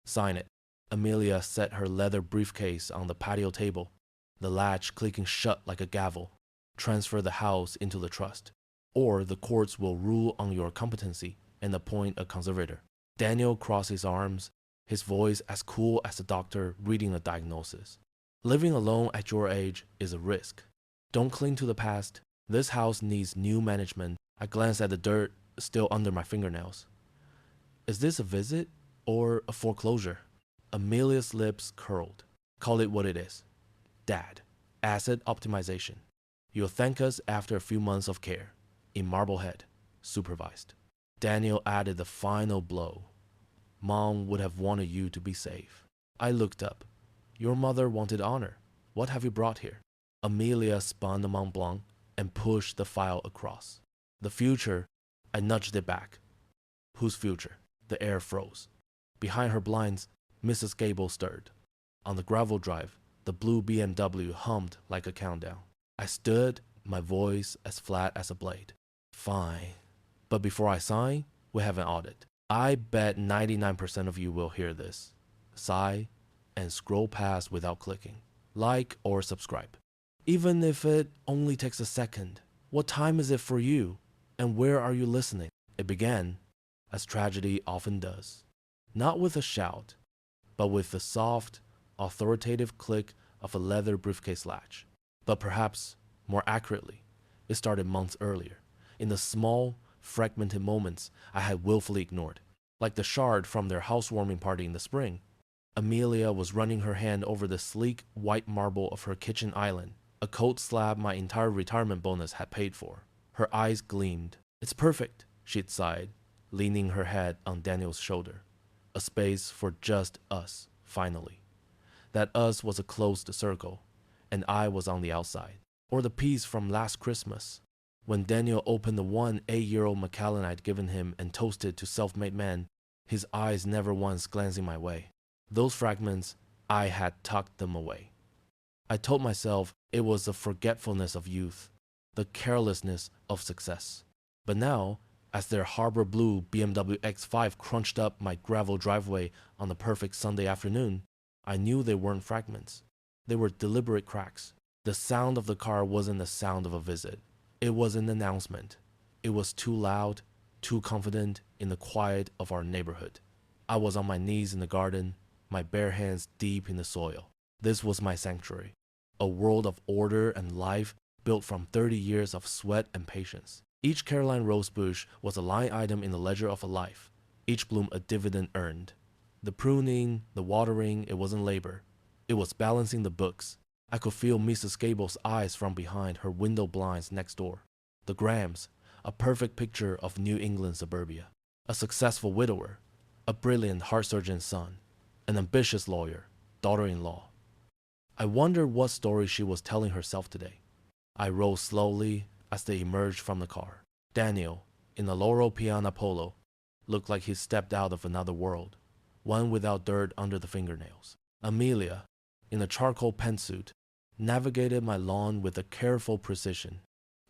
Sign it. Amelia set her leather briefcase on the patio table, the latch clicking shut like a gavel. Transfer the house into the trust, or the courts will rule on your competency and appoint a conservator. Daniel crossed his arms, his voice as cool as a doctor reading a diagnosis. Living alone at your age is a risk. Don't cling to the past. This house needs new management. I glanced at the dirt still under my fingernails. Is this a visit or a foreclosure? Amelia's lips curled. Call it what it is. Dad. Asset optimization. You'll thank us after a few months of care. In Marblehead. Supervised. Daniel added the final blow. Mom would have wanted you to be safe. I looked up. Your mother wanted honor. What have you brought here? Amelia spun the Mont Blanc and pushed the file across. The future. I nudged it back. Whose future? The air froze. Behind her blinds, Mrs. Gable stirred. On the gravel drive, the blue BMW hummed like a countdown. I stood, my voice as flat as a blade. Fine. But before I sign, we have an audit. I bet 99% of you will hear this. Sigh and scroll past without clicking. Like or subscribe. Even if it only takes a second. What time is it for you? And where are you listening? It began, as tragedy often does. Not with a shout, but with the soft, authoritative click of a leather briefcase latch. But perhaps, more accurately, it started months earlier, in the small, fragmented moments I had willfully ignored. Like the shard from their housewarming party in the spring, Amelia was running her hand over the sleek white marble of her kitchen island, a cold slab my entire retirement bonus had paid for. Her eyes gleamed. It's perfect, she'd sighed, leaning her head on Daniel's shoulder. A space for just us, finally. That us was a closed circle, and I was on the outside. Or the piece from last Christmas, when Daniel opened the one 8-year-old Macallan I'd given him and toasted to self-made man, his eyes never once glancing my way. Those fragments, I had tucked them away. I told myself it was the forgetfulness of youth, the carelessness of success. But now, as their harbor blue BMW X5 crunched up my gravel driveway on the perfect Sunday afternoon, I knew they weren't fragments. They were deliberate cracks. The sound of the car wasn't the sound of a visit. It was an announcement. It was too loud, too confident in the quiet of our neighborhood. I was on my knees in the garden, my bare hands deep in the soil. This was my sanctuary, a world of order and life built from 30 years of sweat and patience. Each Caroline rose bush was a line item in the ledger of a life, each bloom a dividend earned. The pruning, the watering, it wasn't labor. It was balancing the books. I could feel Mrs. Gable's eyes from behind her window blinds next door. The Grahams, a perfect picture of New England suburbia. A successful widower, a brilliant heart surgeon's son, an ambitious lawyer, daughter-in-law. I wondered what story she was telling herself today. I rose slowly as they emerged from the car. Daniel, in a Laurel Piana polo, looked like he stepped out of another world, one without dirt under the fingernails. Amelia, in a charcoal pantsuit, navigated my lawn with a careful precision,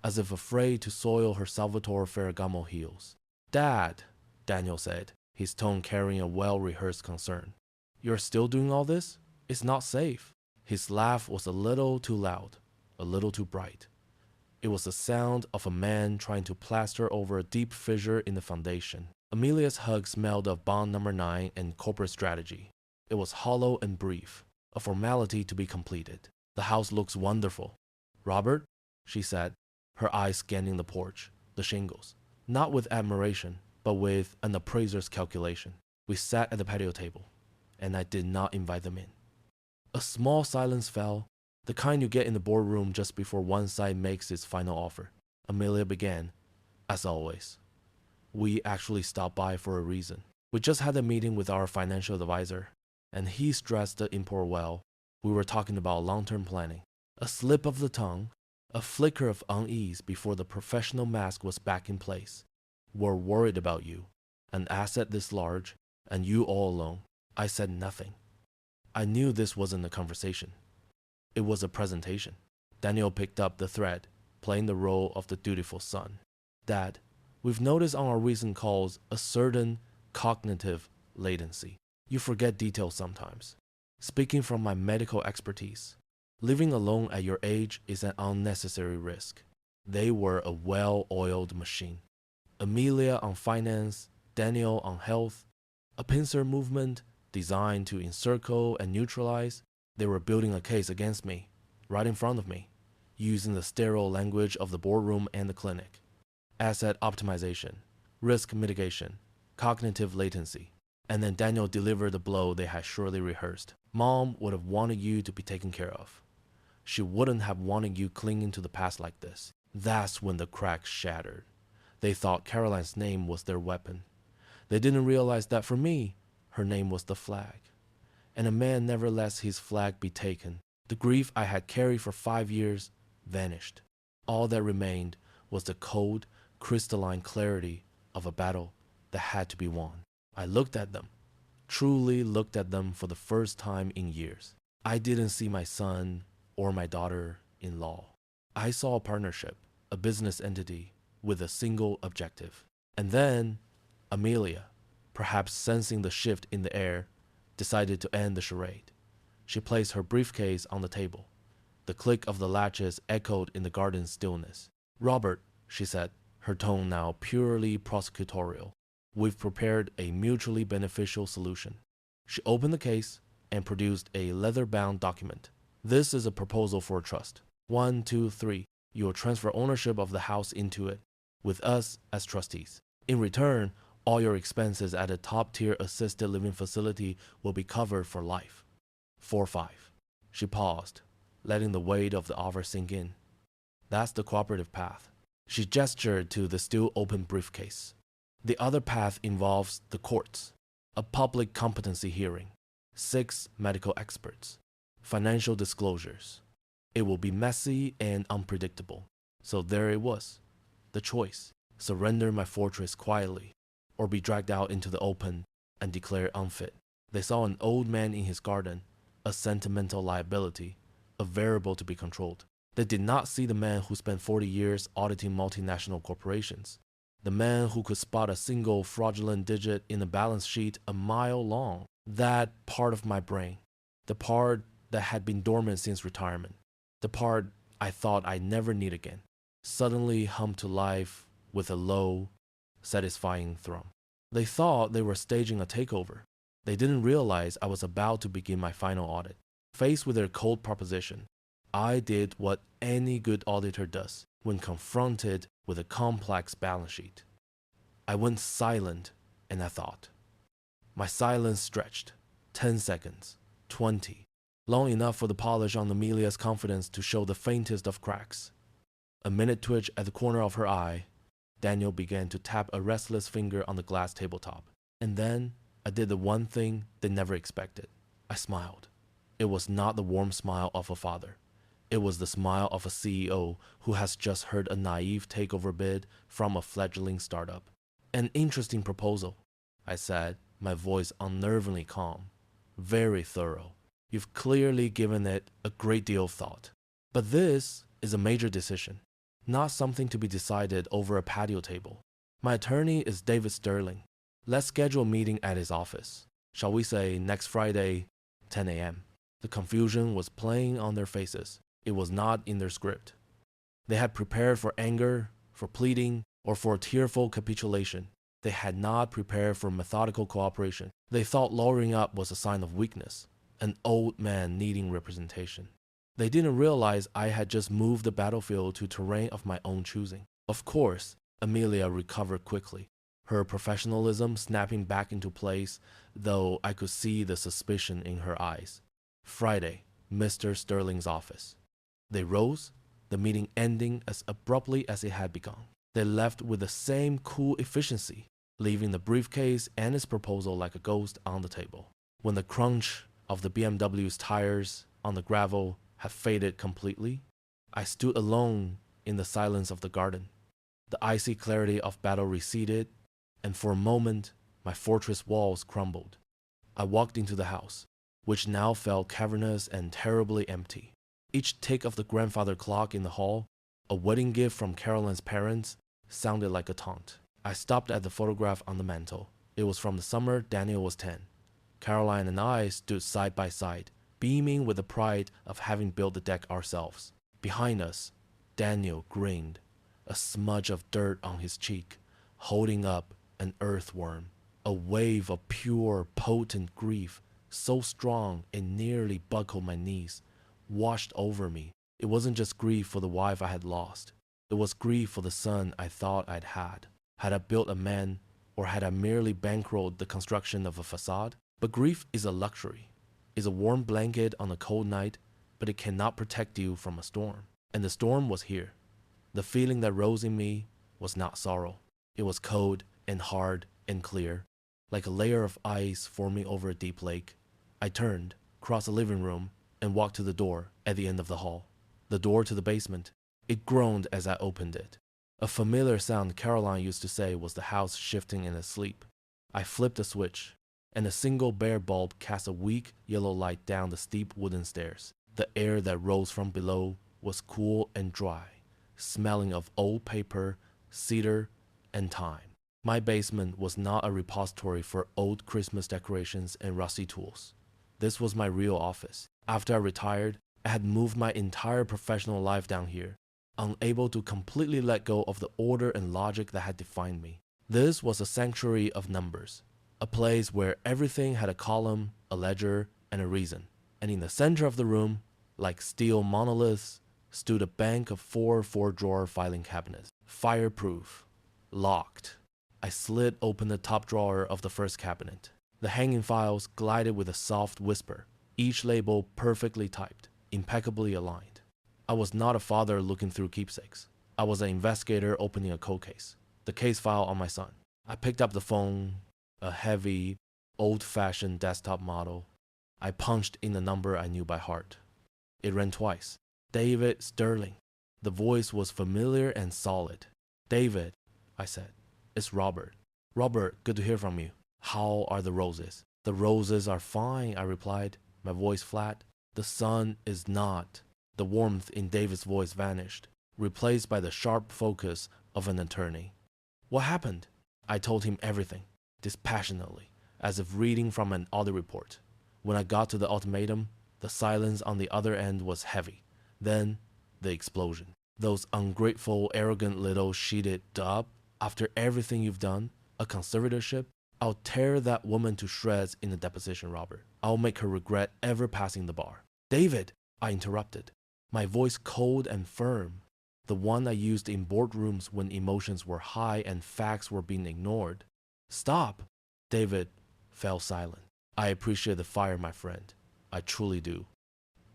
as if afraid to soil her Salvatore Ferragamo heels. Dad, Daniel said, his tone carrying a well-rehearsed concern. You're still doing all this? It's not safe. His laugh was a little too loud, a little too bright. It was the sound of a man trying to plaster over a deep fissure in the foundation. Amelia's hug smelled of Bond No. 9 and corporate strategy. It was hollow and brief, a formality to be completed. The house looks wonderful. Robert, she said, her eyes scanning the porch, the shingles, not with admiration, but with an appraiser's calculation. We sat at the patio table, and I did not invite them in. A small silence fell, the kind you get in the boardroom just before one side makes its final offer. Amelia began, as always. We actually stopped by for a reason. We just had a meeting with our financial advisor, and he stressed the import well. We were talking about long-term planning. A slip of the tongue, a flicker of unease before the professional mask was back in place. We're worried about you, an asset this large, and you all alone. I said nothing. I knew this wasn't a conversation. It was a presentation. Daniel picked up the thread, playing the role of the dutiful son. Dad, we've noticed on our recent calls a certain cognitive latency. You forget details sometimes. Speaking from my medical expertise, living alone at your age is an unnecessary risk. They were a well-oiled machine. Amelia on finance, Daniel on health, a pincer movement designed to encircle and neutralize. They were building a case against me, right in front of me, using the sterile language of the boardroom and the clinic. Asset optimization, risk mitigation, cognitive latency. And then Daniel delivered the blow they had surely rehearsed. Mom would have wanted you to be taken care of. She wouldn't have wanted you clinging to the past like this. That's when the cracks shattered. They thought Caroline's name was their weapon. They didn't realize that for me, her name was the flag. And a man never lets his flag be taken. The grief I had carried for 5 years vanished. All that remained was the cold, crystalline clarity of a battle that had to be won. I looked at them, truly looked at them for the first time in years. I didn't see my son or my daughter-in-law. I saw a partnership, a business entity with a single objective. And then Amelia, perhaps sensing the shift in the air, decided to end the charade. She placed her briefcase on the table. The click of the latches echoed in the garden's stillness. "Robert," she said, her tone now purely prosecutorial, "we've prepared a mutually beneficial solution." She opened the case and produced a leather-bound document. "This is a proposal for a trust. 1, 2, 3. You will transfer ownership of the house into it, with us as trustees. In return, all your expenses at a top-tier assisted living facility will be covered for life. 4, 5. She paused, letting the weight of the offer sink in. "That's the cooperative path." She gestured to the still open briefcase. "The other path involves the courts, a public competency hearing, 6 medical experts, financial disclosures. It will be messy and unpredictable." So there it was, the choice: surrender my fortress quietly, or be dragged out into the open and declared unfit. They saw an old man in his garden, a sentimental liability, a variable to be controlled. They did not see the man who spent 40 years auditing multinational corporations, the man who could spot a single fraudulent digit in a balance sheet a mile long. That part of my brain, the part that had been dormant since retirement, the part I thought I'd never need again, suddenly hummed to life with a low, satisfying thrum. They thought they were staging a takeover. They didn't realize I was about to begin my final audit. Faced with their cold proposition, I did what any good auditor does when confronted with a complex balance sheet. I went silent and I thought. My silence stretched. 10 seconds, 20, long enough for the polish on Amelia's confidence to show the faintest of cracks. A minute twitch at the corner of her eye. Daniel began to tap a restless finger on the glass tabletop. And then I did the one thing they never expected. I smiled. It was not the warm smile of a father. It was the smile of a CEO who has just heard a naive takeover bid from a fledgling startup. "An interesting proposal," I said, my voice unnervingly calm. "Very thorough. You've clearly given it a great deal of thought. But this is a major decision, not something to be decided over a patio table. My attorney is David Sterling. Let's schedule a meeting at his office. Shall we say next Friday, 10 a.m. The confusion was playing on their faces. It was not in their script. They had prepared for anger, for pleading, or for tearful capitulation. They had not prepared for methodical cooperation. They thought lowering up was a sign of weakness, an old man needing representation. They didn't realize I had just moved the battlefield to terrain of my own choosing. Of course, Amelia recovered quickly, her professionalism snapping back into place, though I could see the suspicion in her eyes. Friday, Mr. Sterling's office. They rose, the meeting ending as abruptly as it had begun. They left with the same cool efficiency, leaving the briefcase and its proposal like a ghost on the table. When the crunch of the BMW's tires on the gravel had faded completely, I stood alone in the silence of the garden. The icy clarity of battle receded, and for a moment, my fortress walls crumbled. I walked into the house, which now felt cavernous and terribly empty. Each tick of the grandfather clock in the hall, a wedding gift from Caroline's parents, sounded like a taunt. I stopped at the photograph on the mantel. It was from the summer Daniel was 10. Caroline and I stood side by side, beaming with the pride of having built the deck ourselves. Behind us, Daniel grinned, a smudge of dirt on his cheek, holding up an earthworm. A wave of pure, potent grief, so strong it nearly buckled my knees, washed over me. It wasn't just grief for the wife I had lost. It was grief for the son I thought I'd had. Had I built a man, or had I merely bankrolled the construction of a facade? But grief is a luxury, is a warm blanket on a cold night, but it cannot protect you from a storm. And the storm was here. The feeling that rose in me was not sorrow. It was cold and hard and clear, like a layer of ice forming over a deep lake. I turned, crossed the living room, and walked to the door at the end of the hall. The door to the basement. It groaned as I opened it. A familiar sound Caroline used to say was the house shifting in its sleep. I flipped a switch, and a single bare bulb cast a weak yellow light down the steep wooden stairs. The air that rose from below was cool and dry, smelling of old paper, cedar, and thyme. My basement was not a repository for old Christmas decorations and rusty tools. This was my real office. After I retired, I had moved my entire professional life down here, unable to completely let go of the order and logic that had defined me. This was a sanctuary of numbers, a place where everything had a column, a ledger, and a reason. And in the center of the room, like steel monoliths, stood a bank of four-drawer filing cabinets, fireproof, locked. I slid open the top drawer of the first cabinet. The hanging files glided with a soft whisper, each label perfectly typed, impeccably aligned. I was not a father looking through keepsakes. I was an investigator opening a cold case, the case file on my son. I picked up the phone, a heavy, old-fashioned desktop model. I punched in a number I knew by heart. It rang twice. David Sterling. The voice was familiar and solid. David, I said. It's Robert. Robert, good to hear from you. How are the roses? The roses are fine, I replied, my voice flat. The sun is not. The warmth in David's voice vanished, replaced by the sharp focus of an attorney. What happened? I told him everything, dispassionately, as if reading from an audit report. When I got to the ultimatum, the silence on the other end was heavy. Then, the explosion. Those ungrateful, arrogant little sheeted dub. After everything you've done, a conservatorship, I'll tear that woman to shreds in the deposition, Robert. I'll make her regret ever passing the bar. David, I interrupted, my voice cold and firm, the one I used in boardrooms when emotions were high and facts were being ignored. Stop. David fell silent. I appreciate the fire, my friend. I truly do.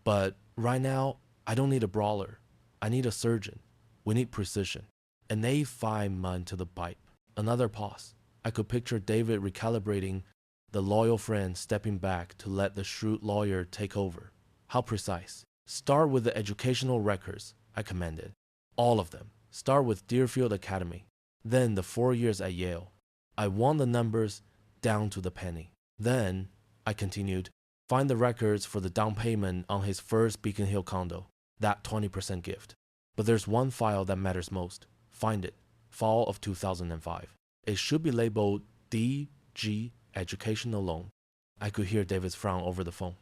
But right now, I don't need a brawler. I need a surgeon. We need precision. An A5 man to the pipe. Another pause. I could picture David recalibrating, the loyal friend stepping back to let the shrewd lawyer take over. How precise? Start with the educational records, I commanded. All of them. Start with Deerfield Academy. Then the 4 years at Yale. I want the numbers down to the penny. Then, I continued, find the records for the down payment on his first Beacon Hill condo, that 20% gift. But there's one file that matters most. Find it. Fall of 2005. It should be labeled DG Educational Loan. I could hear David's frown over the phone.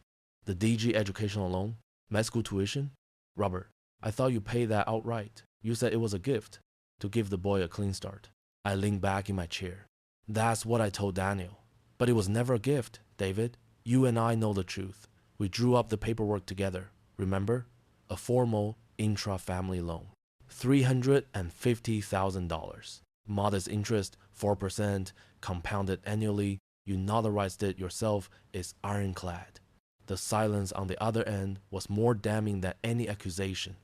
The DG Educational Loan? Med school tuition? Robert, I thought you paid that outright. You said it was a gift, to give the boy a clean start. I leaned back in my chair. That's what I told Daniel. But it was never a gift, David. You and I know the truth. We drew up the paperwork together, remember? A formal intra-family loan. $350,000. Modest interest, 4%, compounded annually. You notarized it yourself. It's ironclad. The silence on the other end was more damning than any accusation.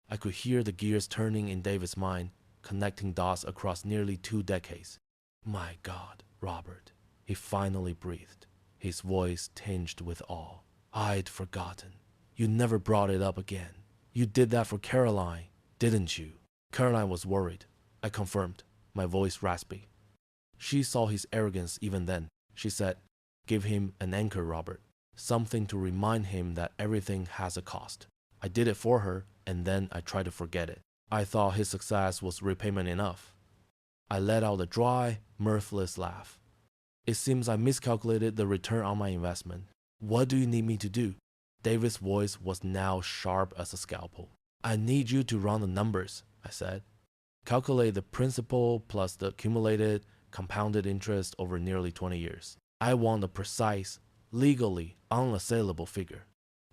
I could hear the gears turning in David's mind, connecting dots across nearly 2 decades. My God, Robert, he finally breathed, his voice tinged with awe. I'd forgotten. You never brought it up again. You did that for Caroline, didn't you? Caroline was worried. I confirmed, my voice raspy. She saw his arrogance even then. She said, give him an anchor, Robert. Something to remind him that everything has a cost. I did it for her, and then I tried to forget it. I thought his success was repayment enough. I let out a dry, mirthless laugh. It seems I miscalculated the return on my investment. What do you need me to do? David's voice was now sharp as a scalpel. I need you to run the numbers, I said. Calculate the principal plus the accumulated compounded interest over nearly 20 years. I want a precise, legally unassailable figure.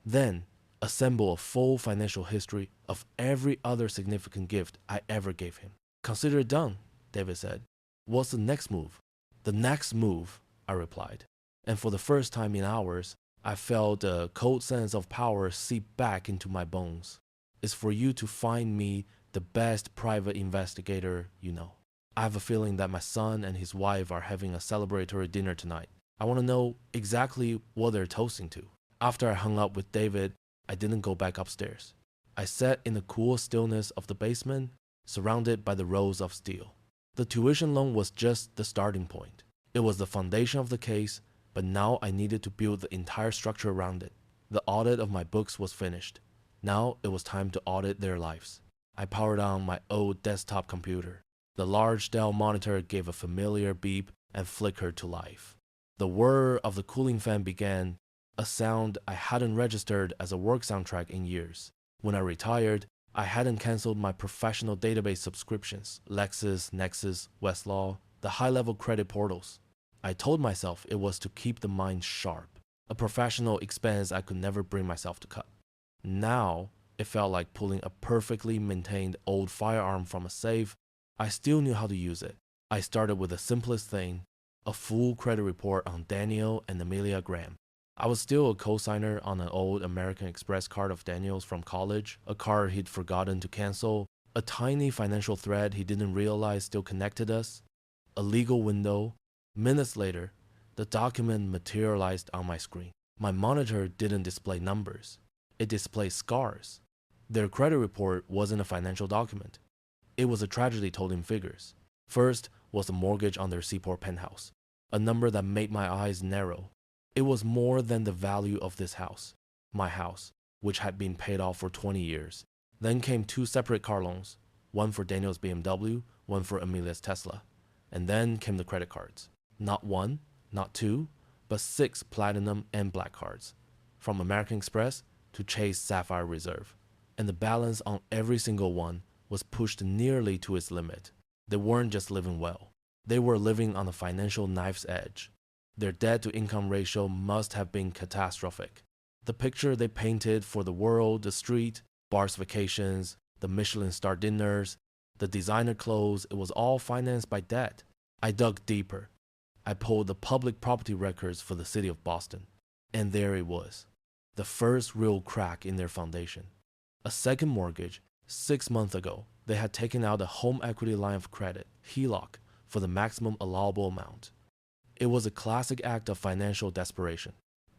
Then, assemble a full financial history of every other significant gift I ever gave him. Consider it done, David said. What's the next move? The next move, I replied. And for the first time in hours, I felt a cold sense of power seep back into my bones. Is for you to find me the best private investigator you know. I have a feeling that my son and his wife are having a celebratory dinner tonight. I want to know exactly what they're toasting to. After I hung up with David, I didn't go back upstairs. I sat in the cool stillness of the basement, surrounded by the rows of steel. The tuition loan was just the starting point. It was the foundation of the case, but now I needed to build the entire structure around it. The audit of my books was finished. Now it was time to audit their lives. I powered on my old desktop computer. The large Dell monitor gave a familiar beep and flickered to life. The whir of the cooling fan began, a sound I hadn't registered as a work soundtrack in years. When I retired, I hadn't canceled my professional database subscriptions, Lexis, Nexus, Westlaw, the high-level credit portals. I told myself it was to keep the mind sharp, a professional expense I could never bring myself to cut. Now, it felt like pulling a perfectly maintained old firearm from a safe. I still knew how to use it. I started with the simplest thing, a full credit report on Daniel and Amelia Graham. I was still a co-signer on an old American Express card of Daniel's from college, a card he'd forgotten to cancel, a tiny financial thread he didn't realize still connected us, a legal window. Minutes later, the document materialized on my screen. My monitor didn't display numbers. It displayed scars. Their credit report wasn't a financial document. It was a tragedy told in figures. First was the mortgage on their Seaport penthouse, a number that made my eyes narrow. It was more than the value of this house, my house, which had been paid off for 20 years. Then came two separate car loans, one for Daniel's BMW, one for Amelia's Tesla. And then came the credit cards. Not one, not two, but 6 platinum and black cards, from American Express to Chase Sapphire Reserve. And the balance on every single one was pushed nearly to its limit. They weren't just living well. They were living on a financial knife's edge. Their debt-to-income ratio must have been catastrophic. The picture they painted for the world, the street, bars vacations, the Michelin-star dinners, the designer clothes, it was all financed by debt. I dug deeper. I pulled the public property records for the city of Boston. And there it was, the first real crack in their foundation. A second mortgage. 6 months ago, they had taken out a home equity line of credit, HELOC, for the maximum allowable amount. It was a classic act of financial desperation.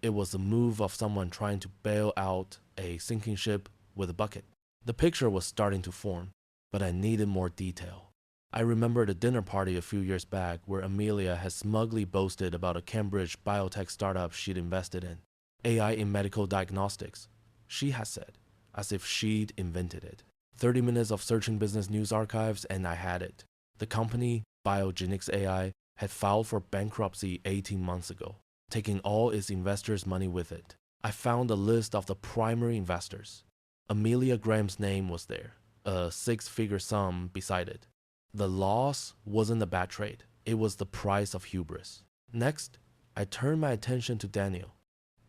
It was the move of someone trying to bail out a sinking ship with a bucket. The picture was starting to form, but I needed more detail. I remembered a dinner party a few years back where Amelia had smugly boasted about a Cambridge biotech startup she'd invested in, AI in medical diagnostics, she had said, as if she'd invented it. 30 minutes of searching business news archives and I had it. The company, Biogenics AI, had filed for bankruptcy 18 months ago, taking all its investors' money with it. I found a list of the primary investors. Amelia Graham's name was there, a 6-figure sum beside it. The loss wasn't a bad trade. It was the price of hubris. Next, I turned my attention to Daniel.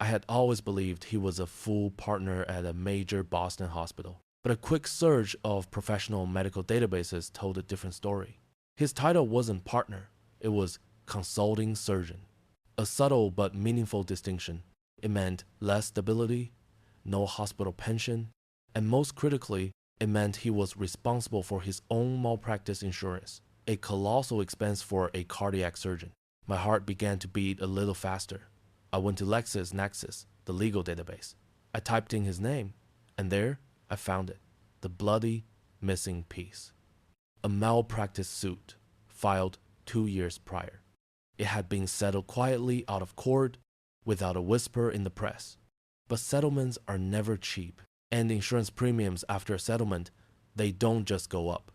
I had always believed he was a full partner at a major Boston hospital, but a quick search of professional medical databases told a different story. His title wasn't partner, it was consulting surgeon. A subtle but meaningful distinction. It meant less stability, no hospital pension, and most critically, it meant he was responsible for his own malpractice insurance, a colossal expense for a cardiac surgeon. My heart began to beat a little faster. I went to LexisNexis, the legal database. I typed in his name, and there I found it, the bloody missing piece. A malpractice suit filed 2 years prior. It had been settled quietly out of court, without a whisper in the press. But settlements are never cheap, and insurance premiums after a settlement, they don't just go up.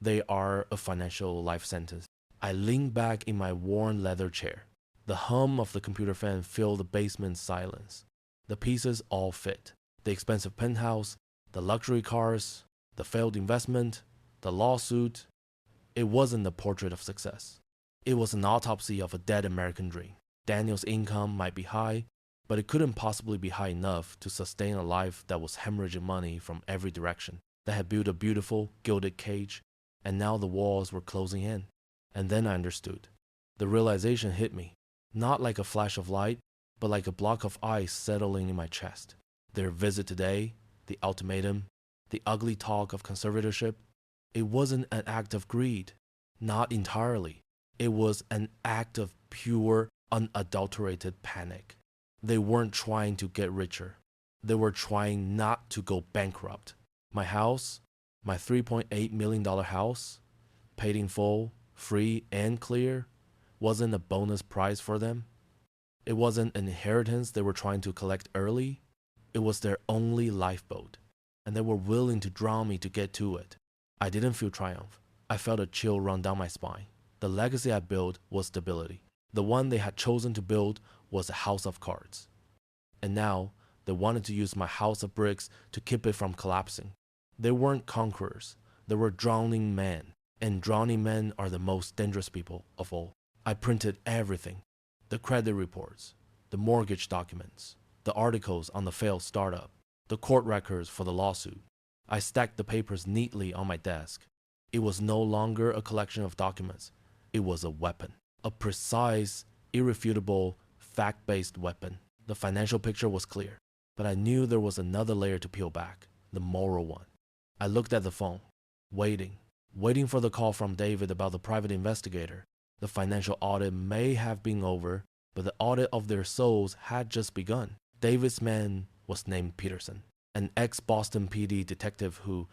They are a financial life sentence. I leaned back in my worn leather chair. The hum of the computer fan filled the basement's silence. The pieces all fit. The expensive penthouse, the luxury cars, the failed investment, the lawsuit. It wasn't a portrait of success. It was an autopsy of a dead American dream. Daniel's income might be high, but it couldn't possibly be high enough to sustain a life that was hemorrhaging money from every direction, that had built a beautiful, gilded cage, and now the walls were closing in. And then I understood. The realization hit me, not like a flash of light, but like a block of ice settling in my chest. Their visit today, the ultimatum, the ugly talk of conservatorship, it wasn't an act of greed. Not entirely. It was an act of pure, unadulterated panic. They weren't trying to get richer. They were trying not to go bankrupt. My house, my $3.8 million house, paid in full, free and clear, wasn't a bonus prize for them. It wasn't an inheritance they were trying to collect early. It was their only lifeboat, and they were willing to drown me to get to it. I didn't feel triumph. I felt a chill run down my spine. The legacy I built was stability. The one they had chosen to build was a house of cards. And now, they wanted to use my house of bricks to keep it from collapsing. They weren't conquerors. They were drowning men. And drowning men are the most dangerous people of all. I printed everything. The credit reports, the mortgage documents, the articles on the failed startup, the court records for the lawsuit. I stacked the papers neatly on my desk. It was no longer a collection of documents. It was a weapon. A precise, irrefutable, fact-based weapon. The financial picture was clear, but I knew there was another layer to peel back, the moral one. I looked at the phone, waiting for the call from David about the private investigator. The financial audit may have been over, but the audit of their souls had just begun. David's man was named Peterson, an ex-Boston PD detective who,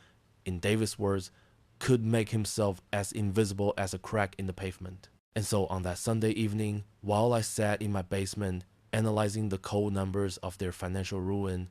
in David's words, could make himself as invisible as a crack in the pavement. And so on that Sunday evening, while I sat in my basement analyzing the cold numbers of their financial ruin,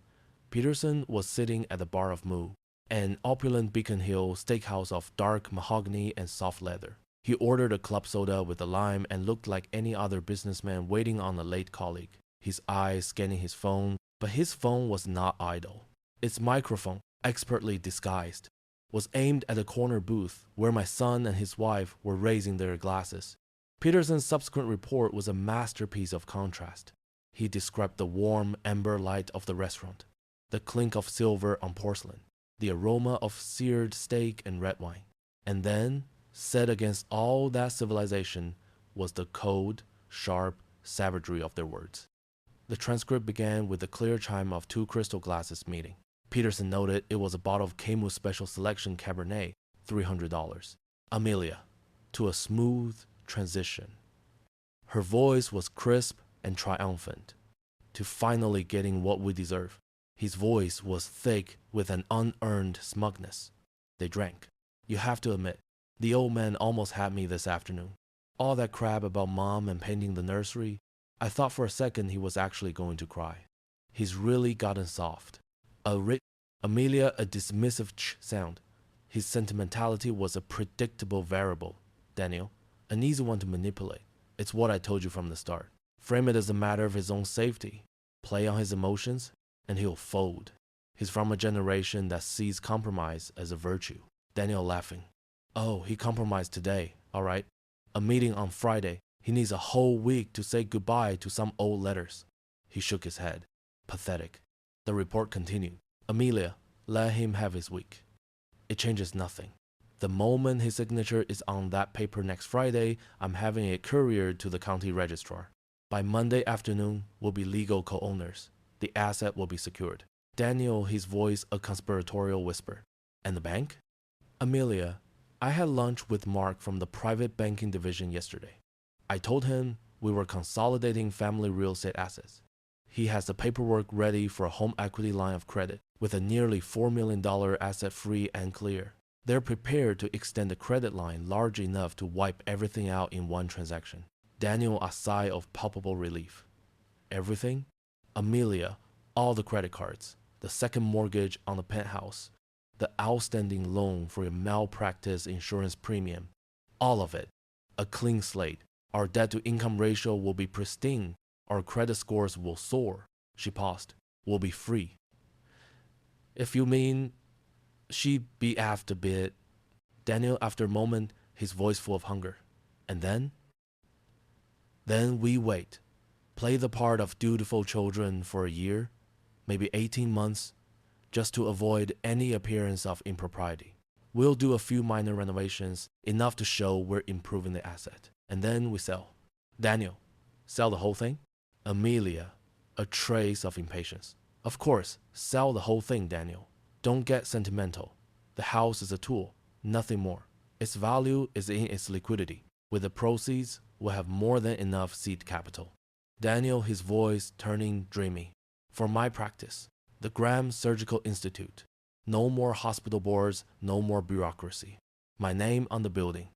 Peterson was sitting at the Bar of Moo, an opulent Beacon Hill steakhouse of dark mahogany and soft leather. He ordered a club soda with a lime and looked like any other businessman waiting on a late colleague, his eyes scanning his phone, but his phone was not idle. Its microphone, expertly disguised, was aimed at the corner booth where my son and his wife were raising their glasses. Peterson's subsequent report was a masterpiece of contrast. He described the warm amber light of the restaurant, the clink of silver on porcelain, the aroma of seared steak and red wine. And then, set against all that civilization, was the cold, sharp savagery of their words. The transcript began with the clear chime of two crystal glasses meeting. Peterson noted it was a bottle of Camus Special Selection Cabernet, $300. Amelia, to a smooth transition. Her voice was crisp and triumphant, to finally getting what we deserve. His voice was thick with an unearned smugness. They drank. You have to admit, the old man almost had me this afternoon. All that crap about mom and painting the nursery, I thought for a second he was actually going to cry. He's really gotten soft. Amelia, a dismissive ch sound. His sentimentality was a predictable variable, Daniel. An easy one to manipulate. It's what I told you from the start. Frame it as a matter of his own safety. Play on his emotions, and he'll fold. He's from a generation that sees compromise as a virtue. Daniel laughing. Oh, he compromised today, all right. A meeting on Friday. He needs a whole week to say goodbye to some old letters. He shook his head. Pathetic. The report continued. Amelia, let him have his week. It changes nothing. The moment his signature is on that paper next Friday, I'm having it couriered to the county registrar. By Monday afternoon, we'll be legal co-owners. The asset will be secured. Daniel, his voice a conspiratorial whisper. And the bank? Amelia, I had lunch with Mark from the private banking division yesterday. I told him we were consolidating family real estate assets. He has the paperwork ready for a home equity line of credit with a nearly $4 million asset free and clear. They're prepared to extend the credit line large enough to wipe everything out in one transaction. Daniel, a sigh of palpable relief. Everything? Amelia, all the credit cards, the second mortgage on the penthouse, the outstanding loan for your malpractice insurance premium, all of it. A clean slate. Our debt-to-income ratio will be pristine. Our credit scores will soar. She paused. We'll be free. If you mean, she beefed a bit. Daniel, after a moment, his voice full of hunger. And then? Then we wait. Play the part of dutiful children for a year, maybe 18 months, just to avoid any appearance of impropriety. We'll do a few minor renovations, enough to show we're improving the asset. And then we sell. Daniel, sell the whole thing? Amelia, a trace of impatience. Of course, sell the whole thing, Daniel. Don't get sentimental. The house is a tool, nothing more. Its value is in its liquidity. With the proceeds, we'll have more than enough seed capital. Daniel, his voice turning dreamy. For my practice, the Graham Surgical Institute. No more hospital boards, no more bureaucracy. My name on the building.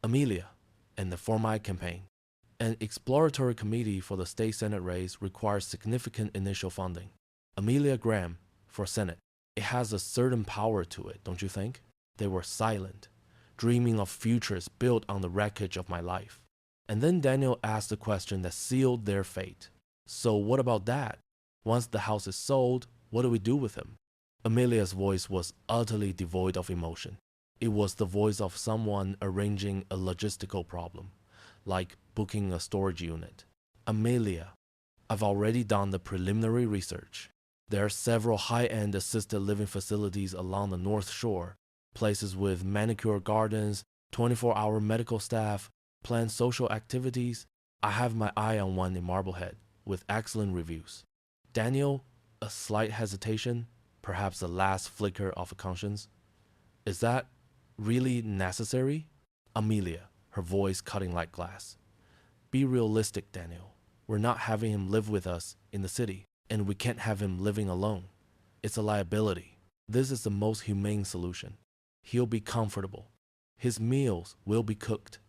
Amelia. And for my campaign. An exploratory committee for the state senate race requires significant initial funding. Amelia Graham for Senate. It has a certain power to it, don't you think? They were silent, dreaming of futures built on the wreckage of my life. And then Daniel asked the question that sealed their fate. So what about that? Once the house is sold, what do we do with him? Amelia's voice was utterly devoid of emotion. It was the voice of someone arranging a logistical problem, like booking a storage unit. Amelia, I've already done the preliminary research. There are several high-end assisted living facilities along the North Shore, places with manicure gardens, 24-hour medical staff, planned social activities. I have my eye on one in Marblehead, with excellent reviews. Daniel, a slight hesitation, perhaps the last flicker of a conscience. Is that really necessary? Amelia, her voice cutting like glass. Be realistic, Daniel. We're not having him live with us in the city, and we can't have him living alone. It's a liability. This is the most humane solution. He'll be comfortable. His meals will be cooked.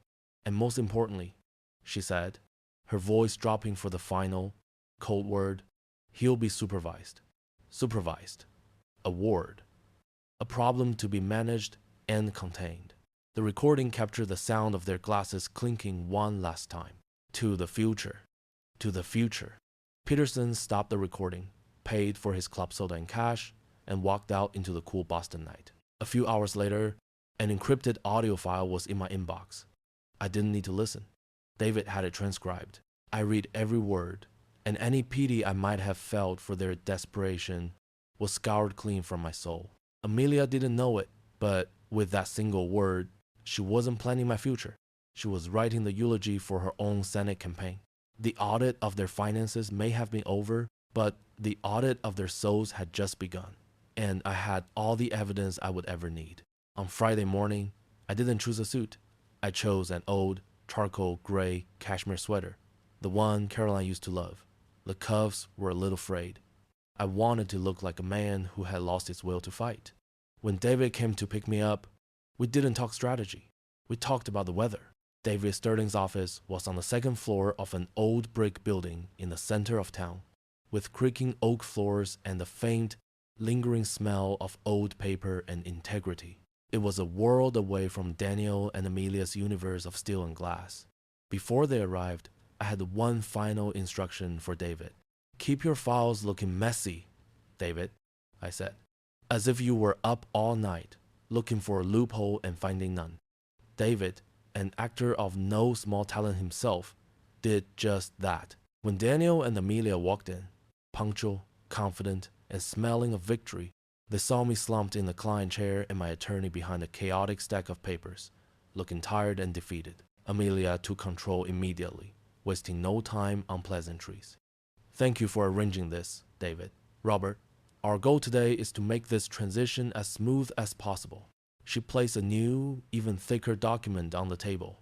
And most importantly, she said, her voice dropping for the final, cold word, he'll be supervised. Supervised. A ward. A problem to be managed and contained. The recording captured the sound of their glasses clinking one last time. To the future. To the future. Peterson stopped the recording, paid for his club soda in cash, and walked out into the cool Boston night. A few hours later, an encrypted audio file was in my inbox. I didn't need to listen. David had it transcribed. I read every word, and any pity I might have felt for their desperation was scoured clean from my soul. Amelia didn't know it, but with that single word, she wasn't planning my future. She was writing the eulogy for her own Senate campaign. The audit of their finances may have been over, but the audit of their souls had just begun. And I had all the evidence I would ever need. On Friday morning, I didn't choose a suit. I chose an old, charcoal gray cashmere sweater, the one Caroline used to love. The cuffs were a little frayed. I wanted to look like a man who had lost his will to fight. When David came to pick me up, we didn't talk strategy. We talked about the weather. David Sterling's office was on the second floor of an old brick building in the center of town, with creaking oak floors and the faint, lingering smell of old paper and integrity. It was a world away from Daniel and Amelia's universe of steel and glass. Before they arrived, I had one final instruction for David. Keep your files looking messy, David, I said, as if you were up all night, looking for a loophole and finding none. David, an actor of no small talent himself, did just that. When Daniel and Amelia walked in, punctual, confident, and smelling of victory, they saw me slumped in the client chair and my attorney behind a chaotic stack of papers, looking tired and defeated. Amelia took control immediately, wasting no time on pleasantries. Thank you for arranging this, David. Robert, our goal today is to make this transition as smooth as possible. She placed a new, even thicker document on the table.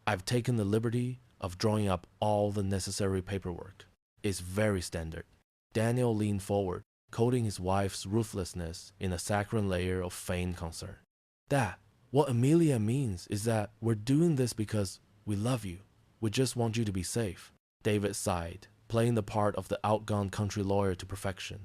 I've taken the liberty of drawing up all the necessary paperwork. It's very standard. Daniel leaned forward, coating his wife's ruthlessness in a saccharine layer of feigned concern. Dad, what Amelia means is that we're doing this because we love you. We just want you to be safe. David sighed, playing the part of the outgone country lawyer to perfection.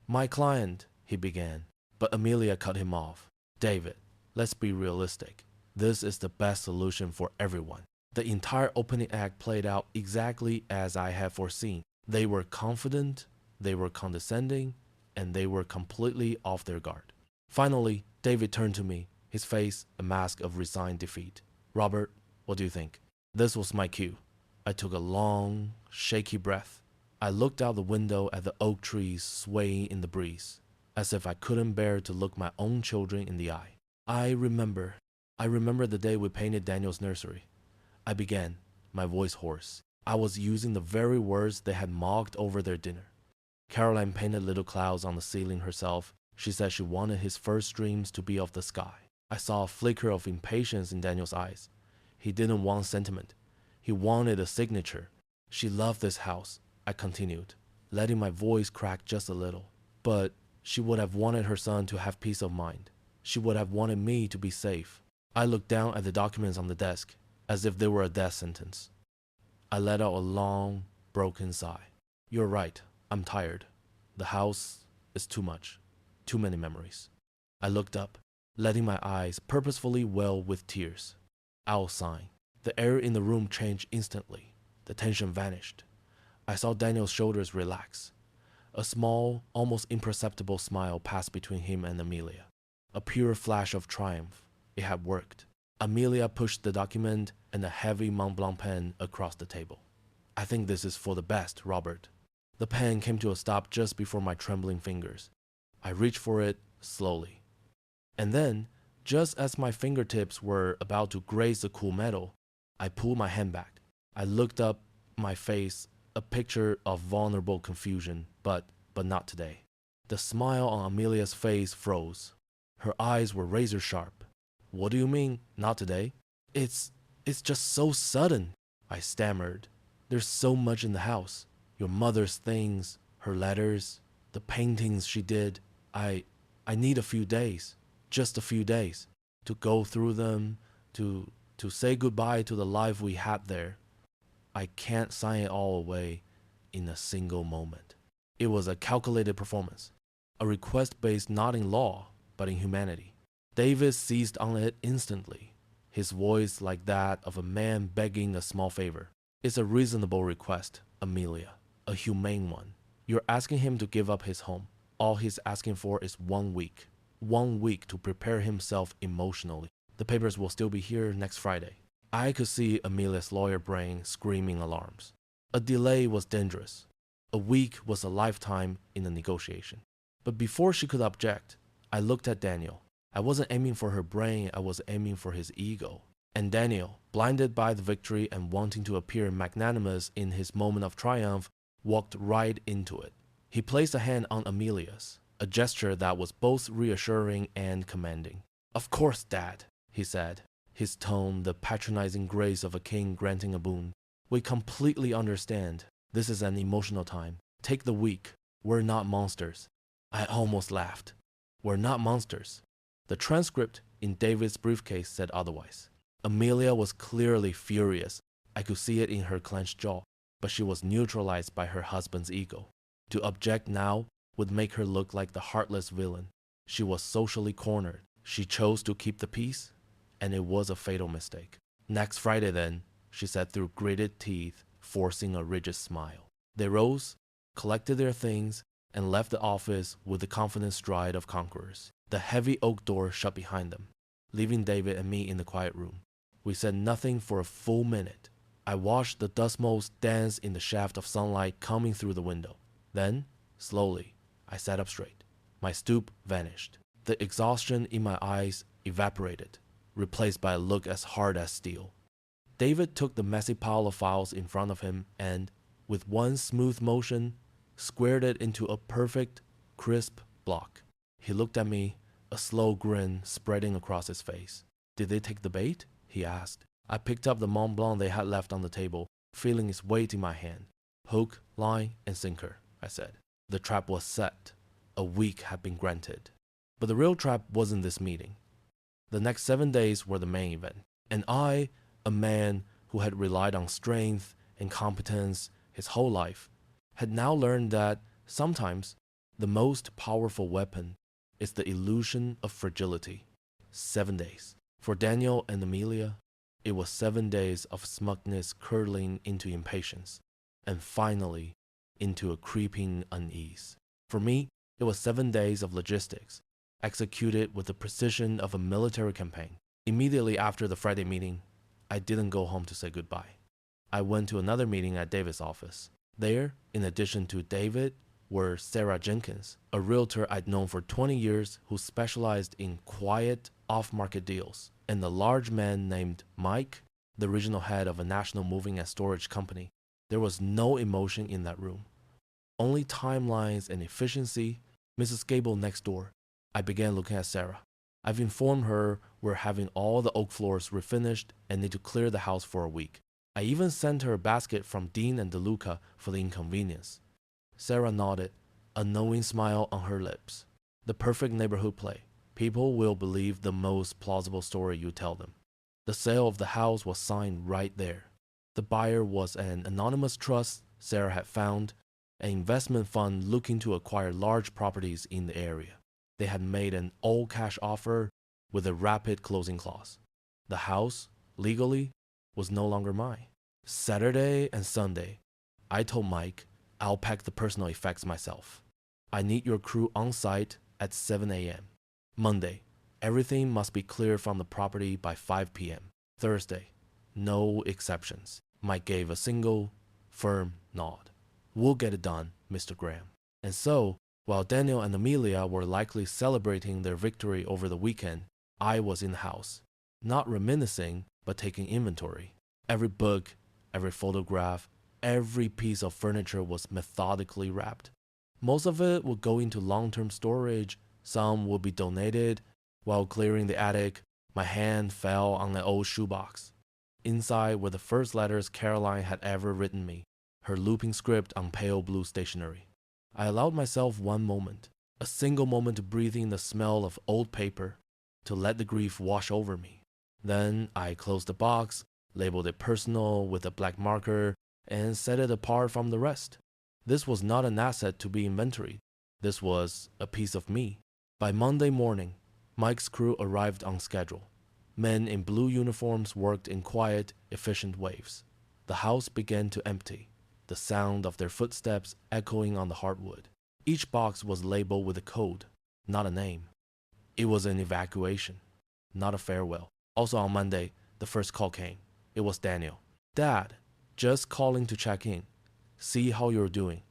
My client, he began, but Amelia cut him off. David, let's be realistic. This is the best solution for everyone. The entire opening act played out exactly as I had foreseen. They were confident, they were condescending, and they were completely off their guard. Finally, David turned to me, his face a mask of resigned defeat. Robert, what do you think? This was my cue. I took a long, shaky breath. I looked out the window at the oak trees swaying in the breeze, as if I couldn't bear to look my own children in the eye. I remember the day we painted Daniel's nursery. I began, my voice hoarse. I was using the very words they had mocked over their dinner. Caroline painted little clouds on the ceiling herself. She said she wanted his first dreams to be of the sky. I saw a flicker of impatience in Daniel's eyes. He didn't want sentiment. He wanted a signature. She loved this house, I continued, letting my voice crack just a little. But she would have wanted her son to have peace of mind. She would have wanted me to be safe. I looked down at the documents on the desk, as if they were a death sentence. I let out a long, broken sigh. You're right, I'm tired. The house is too much. Too many memories. I looked up, letting my eyes purposefully well with tears. I was sighing. The air in the room changed instantly. The tension vanished. I saw Daniel's shoulders relax. A small, almost imperceptible smile passed between him and Amelia. A pure flash of triumph. It had worked. Amelia pushed the document and a heavy Mont Blanc pen across the table. I think this is for the best, Robert. The pen came to a stop just before my trembling fingers. I reached for it slowly. And then, just as my fingertips were about to graze the cool metal, I pulled my hand back. I looked up, my face a picture of vulnerable confusion, but not today. The smile on Amelia's face froze. Her eyes were razor sharp. What do you mean, not today? It's just so sudden, I stammered. There's so much in the house. Your mother's things, her letters, the paintings she did. I need a few days, just a few days, to go through them, to say goodbye to the life we had there. I can't sign it all away in a single moment. It was a calculated performance, a request based not in law, but in humanity. David seized on it instantly, his voice like that of a man begging a small favor. It's a reasonable request, Amelia, a humane one. You're asking him to give up his home. All he's asking for is 1 week. 1 week to prepare himself emotionally. The papers will still be here next Friday. I could see Amelia's lawyer brain screaming alarms. A delay was dangerous. A week was a lifetime in a negotiation. But before she could object, I looked at Daniel. I wasn't aiming for her brain, I was aiming for his ego. And Daniel, blinded by the victory and wanting to appear magnanimous in his moment of triumph, walked right into it. He placed a hand on Amelia's, a gesture that was both reassuring and commanding. Of course, Dad, he said, his tone the patronizing grace of a king granting a boon. We completely understand. This is an emotional time. Take the week. We're not monsters. I almost laughed. We're not monsters. The transcript in David's briefcase said otherwise. Amelia was clearly furious. I could see it in her clenched jaw, but she was neutralized by her husband's ego. To object now would make her look like the heartless villain. She was socially cornered. She chose to keep the peace, and it was a fatal mistake. Next Friday then, she said through gritted teeth, forcing a rigid smile. They rose, collected their things, and left the office with the confident stride of conquerors. The heavy oak door shut behind them, leaving David and me in the quiet room. We said nothing for a full minute. I watched the dust motes dance in the shaft of sunlight coming through the window. Then, slowly, I sat up straight. My stoop vanished. The exhaustion in my eyes evaporated, replaced by a look as hard as steel. David took the messy pile of files in front of him and, with one smooth motion, squared it into a perfect, crisp block. He looked at me, a slow grin spreading across his face. Did they take the bait? He asked. I picked up the Mont Blanc they had left on the table, feeling its weight in my hand. Hook, line, and sinker, I said. The trap was set. A week had been granted. But the real trap wasn't this meeting. The next 7 days were the main event. And I, a man who had relied on strength and competence his whole life, had now learned that sometimes the most powerful weapon is the illusion of fragility. 7 days. For Daniel and Amelia, It was 7 days of smugness curdling into impatience, and finally into a creeping unease. For me, it was 7 days of logistics, executed with the precision of a military campaign. Immediately after the Friday meeting, I didn't go home to say goodbye. I went to another meeting at David's office. There, in addition to David, were Sarah Jenkins, a realtor I'd known for 20 years who specialized in quiet, off-market deals, and a large man named Mike, the regional head of a national moving and storage company. There was no emotion in that room, only timelines and efficiency. Mrs. Gable next door. I began looking at Sarah. I've informed her we're having all the oak floors refinished and need to clear the house for a week. I even sent her a basket from Dean and DeLuca for the inconvenience. Sarah nodded, a knowing smile on her lips. The perfect neighborhood play. People will believe the most plausible story you tell them. The sale of the house was signed right there. The buyer was an anonymous trust Sarah had found, an investment fund looking to acquire large properties in the area. They had made an all-cash offer with a rapid closing clause. The house, legally, was no longer mine. Saturday and Sunday, I told Mike, I'll pack the personal effects myself. I need your crew on site at 7 a.m. Monday, everything must be cleared from the property by 5 p.m. Thursday, no exceptions. Mike gave a single, firm nod. We'll get it done, Mr. Graham. And so, while Daniel and Amelia were likely celebrating their victory over the weekend, I was in the house, not reminiscing, but taking inventory. Every book, every photograph, every piece of furniture was methodically wrapped. Most of it would go into long-term storage, some would be donated. While clearing the attic, my hand fell on an old shoebox. Inside were the first letters Caroline had ever written me, her looping script on pale blue stationery. I allowed myself one moment, a single moment to breathe in the smell of old paper, to let the grief wash over me. Then I closed the box, labeled it personal with a black marker, and set it apart from the rest. This was not an asset to be inventoried. This was a piece of me. By Monday morning, Mike's crew arrived on schedule. Men in blue uniforms worked in quiet, efficient waves. The house began to empty, the sound of their footsteps echoing on the hardwood. Each box was labeled with a code, not a name. It was an evacuation, not a farewell. Also on Monday, the first call came. It was Daniel. Dad, just calling to check in. See how you're doing.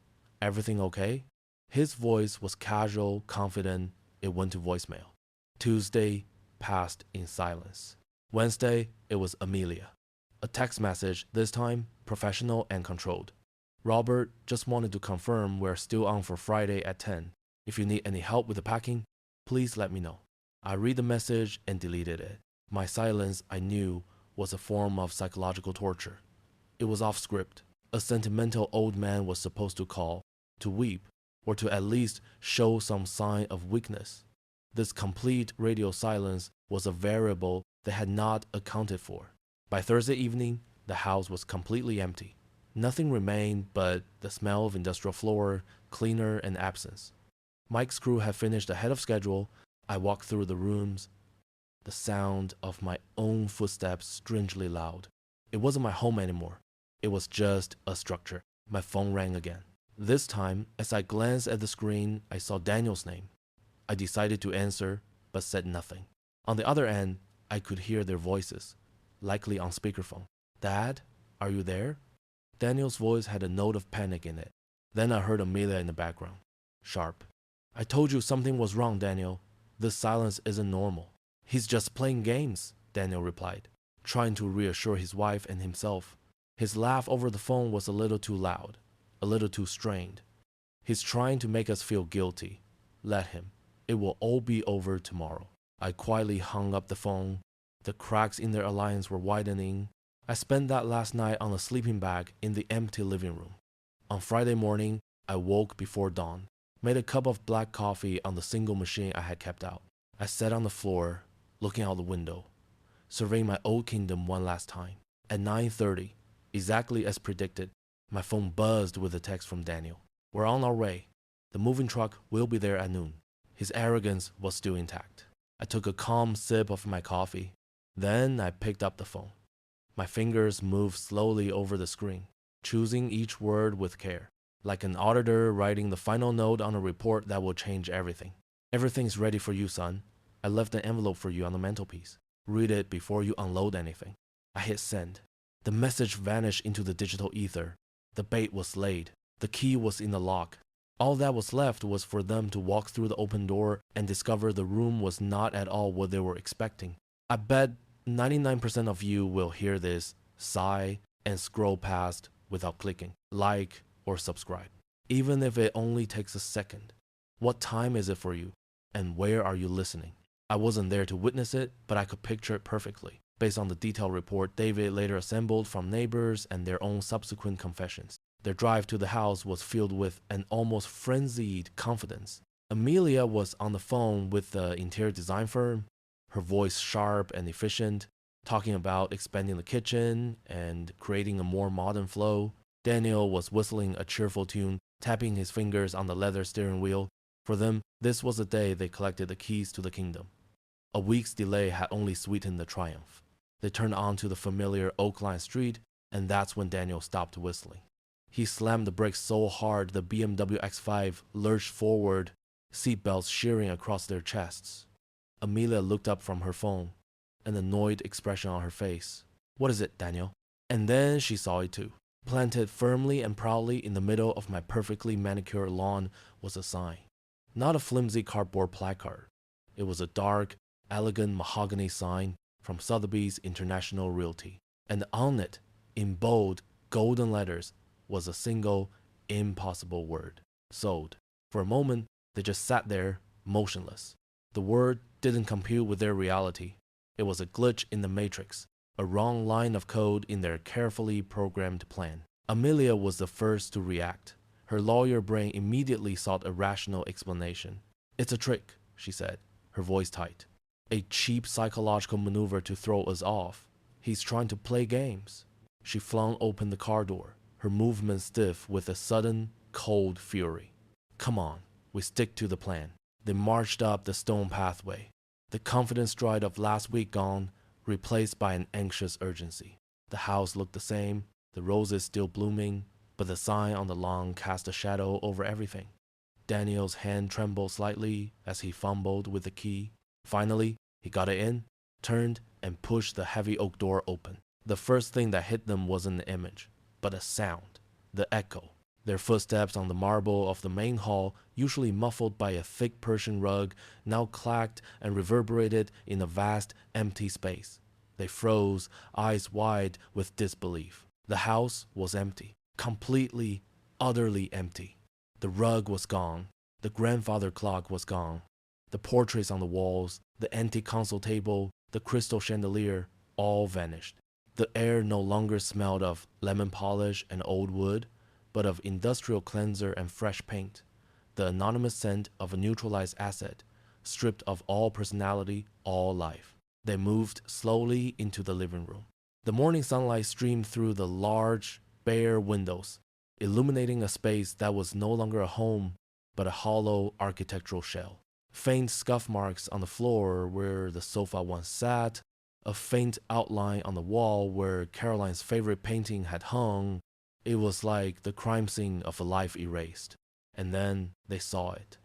Everything okay? His voice was casual, confident. It went to voicemail. Tuesday passed in silence. Wednesday, it was Amelia. A text message, this time professional and controlled. Robert, just wanted to confirm we're still on for Friday at 10. If you need any help with the packing, please let me know. I read the message and deleted it. My silence, I knew, was a form of psychological torture. It was off script. A sentimental old man was supposed to call, to weep, or to at least show some sign of weakness. This complete radio silence was a variable they had not accounted for. By Thursday evening, the house was completely empty. Nothing remained but the smell of industrial floor, cleaner, and absence. Mike's crew had finished ahead of schedule. I walked through the rooms, the sound of my own footsteps strangely loud. It wasn't my home anymore. It was just a structure. My phone rang again. This time, as I glanced at the screen, I saw Daniel's name. I decided to answer, but said nothing. On the other end, I could hear their voices, likely on speakerphone. Dad, are you there? Daniel's voice had a note of panic in it. Then I heard Amelia in the background, sharp. I told you something was wrong, Daniel. This silence isn't normal. He's just playing games, Daniel replied, trying to reassure his wife and himself. His laugh over the phone was a little too loud, a little too strained. He's trying to make us feel guilty. Let him. It will all be over tomorrow. I quietly hung up the phone. The cracks in their alliance were widening. I spent that last night on a sleeping bag in the empty living room. On Friday morning, I woke before dawn, made a cup of black coffee on the single machine I had kept out. I sat on the floor, looking out the window, surveying my old kingdom one last time. At 9:30, exactly as predicted, my phone buzzed with a text from Daniel. We're on our way. The moving truck will be there at noon. His arrogance was still intact. I took a calm sip of my coffee. Then I picked up the phone. My fingers moved slowly over the screen, choosing each word with care, like an auditor writing the final note on a report that will change everything. Everything's ready for you, son. I left an envelope for you on the mantelpiece. Read it before you unload anything. I hit send. The message vanished into the digital ether. The bait was laid. The key was in the lock. All that was left was for them to walk through the open door and discover the room was not at all what they were expecting. I bet 99% of you will hear this, sigh, and scroll past without clicking like or subscribe, even if it only takes a second. What time is it for you, and where are you listening? I wasn't there to witness it, but I could picture it perfectly, based on the detailed report David later assembled from neighbors and their own subsequent confessions. Their drive to the house was filled with an almost frenzied confidence. Amelia was on the phone with the interior design firm, her voice sharp and efficient, talking about expanding the kitchen and creating a more modern flow. Daniel was whistling a cheerful tune, tapping his fingers on the leather steering wheel. For them, this was the day they collected the keys to the kingdom. A week's delay had only sweetened the triumph. They turned onto the familiar oak-lined street, and that's when Daniel stopped whistling. He slammed the brakes so hard the BMW X5 lurched forward, seatbelts shearing across their chests. Amelia looked up from her phone, an annoyed expression on her face. "What is it, Daniel?" And then she saw it too. Planted firmly and proudly in the middle of my perfectly manicured lawn was a sign. Not a flimsy cardboard placard. It was a dark, elegant mahogany sign from Sotheby's International Realty. And on it, in bold, golden letters, was a single, impossible word. Sold. For a moment, they just sat there, motionless. The word didn't compute with their reality. It was a glitch in the matrix, a wrong line of code in their carefully programmed plan. Amelia was the first to react. Her lawyer brain immediately sought a rational explanation. "It's a trick," she said, her voice tight. "A cheap psychological maneuver to throw us off. He's trying to play games." She flung open the car door, her movement stiff with a sudden, cold fury. "Come on, we stick to the plan." They marched up the stone pathway, the confident stride of last week gone, replaced by an anxious urgency. The house looked the same, the roses still blooming, but the sign on the lawn cast a shadow over everything. Daniel's hand trembled slightly as he fumbled with the key. Finally, he got it in, turned, and pushed the heavy oak door open. The first thing that hit them wasn't an image, but a sound, the echo. Their footsteps on the marble of the main hall, usually muffled by a thick Persian rug, now clacked and reverberated in a vast, empty space. They froze, eyes wide with disbelief. The house was empty, completely, utterly empty. The rug was gone. The grandfather clock was gone. The portraits on the walls, the antique console table, the crystal chandelier, all vanished. The air no longer smelled of lemon polish and old wood, but of industrial cleanser and fresh paint, the anonymous scent of a neutralized asset, stripped of all personality, all life. They moved slowly into the living room. The morning sunlight streamed through the large, bare windows, illuminating a space that was no longer a home, but a hollow architectural shell. Faint scuff marks on the floor where the sofa once sat, a faint outline on the wall where Caroline's favorite painting had hung. It was like the crime scene of a life erased. And then they saw it.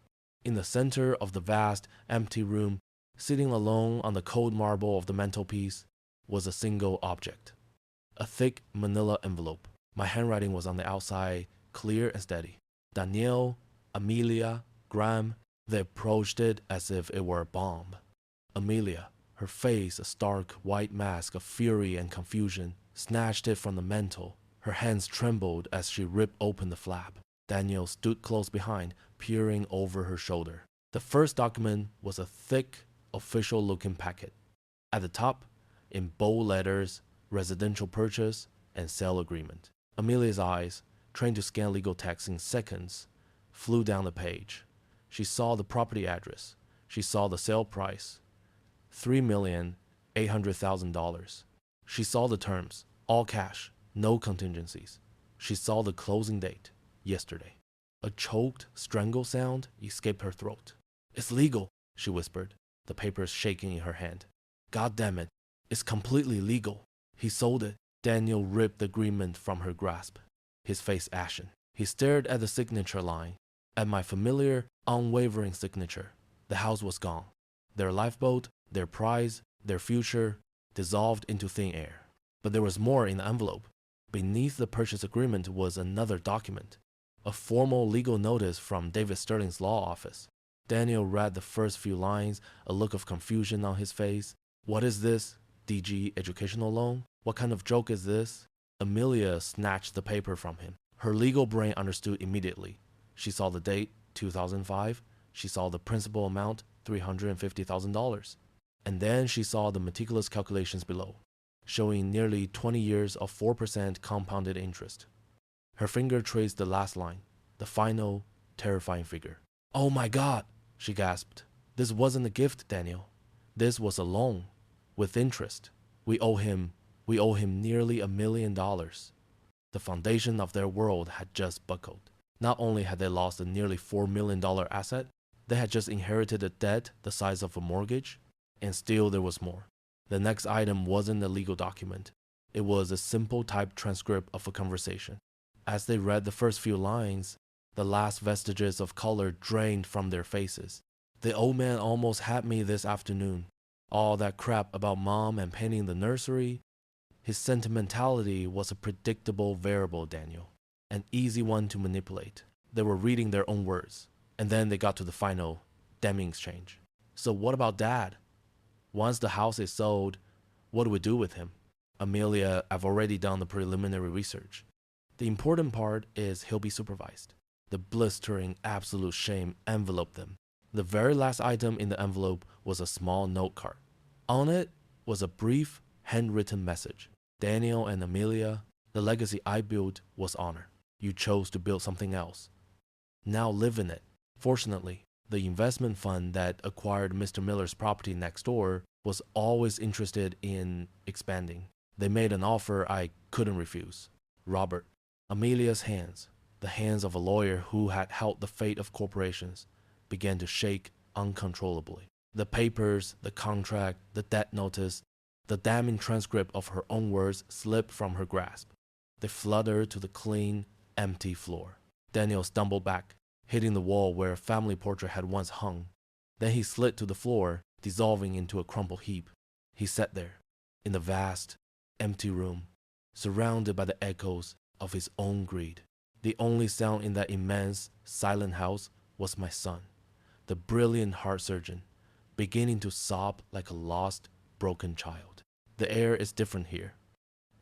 In the center of the vast, empty room, sitting alone on the cold marble of the mantelpiece, was a single object. A thick manila envelope. My handwriting was on the outside, clear and steady. Danielle, Amelia, Graham, they approached it as if it were a bomb. Amelia, her face a stark white mask of fury and confusion, snatched it from the mantel. Her hands trembled as she ripped open the flap. Daniel stood close behind, peering over her shoulder. The first document was a thick, official-looking packet. At the top, in bold letters, residential purchase and sale agreement. Amelia's eyes, trained to scan legal text in seconds, flew down the page. She saw the property address. She saw the sale price, $3,800,000. She saw the terms, all cash, no contingencies. She saw the closing date, yesterday. A choked, strangled sound escaped her throat. "It's legal," she whispered, the papers shaking in her hand. "God damn it, it's completely legal. He sold it. Daniel ripped the agreement from her grasp, his face ashen. He stared at the signature line, at my familiar, unwavering signature. The house was gone. Their lifeboat, their prize, their future, dissolved into thin air. But there was more in the envelope. Beneath the purchase agreement was another document, a formal legal notice from David Sterling's law office. Daniel read the first few lines, a look of confusion on his face. What is this? DG educational loan? What kind of joke is this? Amelia snatched the paper from him. Her legal brain understood immediately. She saw the date, 2005. She saw the principal amount, $350,000. And then she saw the meticulous calculations below, showing nearly 20 years of 4% compounded interest. Her finger traced the last line, the final, terrifying figure. "Oh my God," she gasped. "This wasn't a gift, Daniel. This was a loan, with interest. We owe him nearly $1 million. The foundation of their world had just buckled. Not only had they lost a nearly $4 million asset, they had just inherited a debt the size of a mortgage, and still there was more. The next item wasn't a legal document. It was a simple typed transcript of a conversation. As they read the first few lines, the last vestiges of color drained from their faces. The old man almost had me this afternoon. All that crap about mom and painting the nursery. His sentimentality was a predictable variable, Daniel. An easy one to manipulate. They were reading their own words. And then they got to the final Deming exchange. So what about Dad? Once the house is sold, what do we do with him? Amelia, I've already done the preliminary research. The important part is he'll be supervised. The blistering absolute shame enveloped them. The very last item in the envelope was a small note card. On it was a brief, handwritten message. Daniel and Amelia, the legacy I built was honor. You chose to build something else. Now live in it. Fortunately, the investment fund that acquired Mr. Miller's property next door was always interested in expanding. They made an offer I couldn't refuse. Robert, Amelia's hands, the hands of a lawyer who had held the fate of corporations, began to shake uncontrollably. The papers, the contract, the debt notice, the damning transcript of her own words slipped from her grasp. They fluttered to the clean, empty floor. Daniel stumbled back, hitting the wall where a family portrait had once hung. Then he slid to the floor, dissolving into a crumpled heap. He sat there, in the vast, empty room, surrounded by the echoes of his own greed. The only sound in that immense, silent house was my son, the brilliant heart surgeon, beginning to sob like a lost, broken child. The air is different here.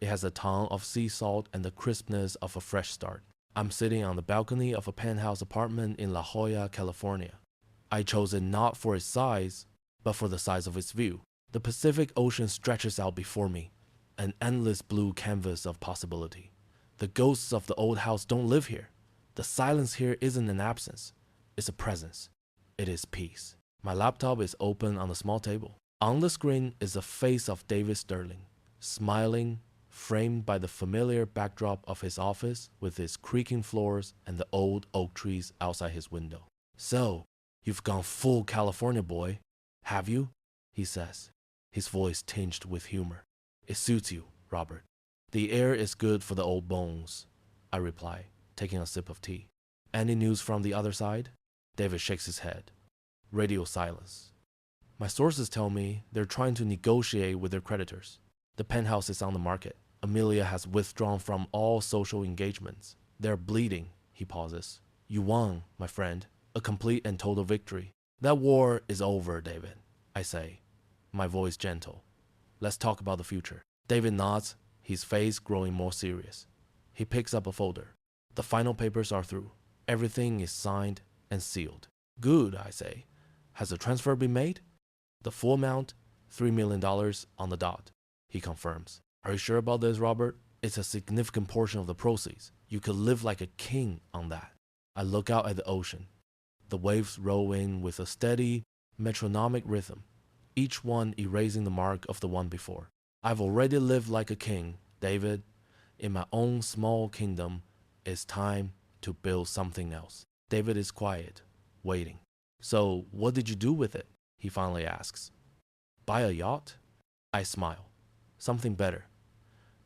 It has a tang of sea salt and the crispness of a fresh start. I'm sitting on the balcony of a penthouse apartment in La Jolla, California. I chose it not for its size, but for the size of its view. The Pacific Ocean stretches out before me, an endless blue canvas of possibility. The ghosts of the old house don't live here. The silence here isn't an absence, it's a presence. It is peace. My laptop is open on a small table. On the screen is a face of David Sterling, smiling, framed by the familiar backdrop of his office with its creaking floors and the old oak trees outside his window. "So, you've gone full California boy, have you?" he says, his voice tinged with humor. "It suits you, Robert. The air is good for the old bones," I reply, taking a sip of tea. "Any news from the other side?" David shakes his head. Radio silence. "My sources tell me they're trying to negotiate with their creditors. The penthouse is on the market. Amelia has withdrawn from all social engagements. They're bleeding," he pauses. "You won, my friend. A complete and total victory." "That war is over, David," I say, my voice gentle. "Let's talk about the future." David nods, his face growing more serious. He picks up a folder. "The final papers are through. Everything is signed and sealed." "Good," I say. "Has the transfer been made?" "The full amount, $3 million on the dot," he confirms. "Are you sure about this, Robert? It's a significant portion of the proceeds. You could live like a king on that." I look out at the ocean. The waves roll in with a steady, metronomic rhythm, each one erasing the mark of the one before. I've already lived like a king, David. In my own small kingdom, it's time to build something else. David is quiet, waiting. "So, what did you do with it?" he finally asks. "Buy a yacht?" I smile. "Something better.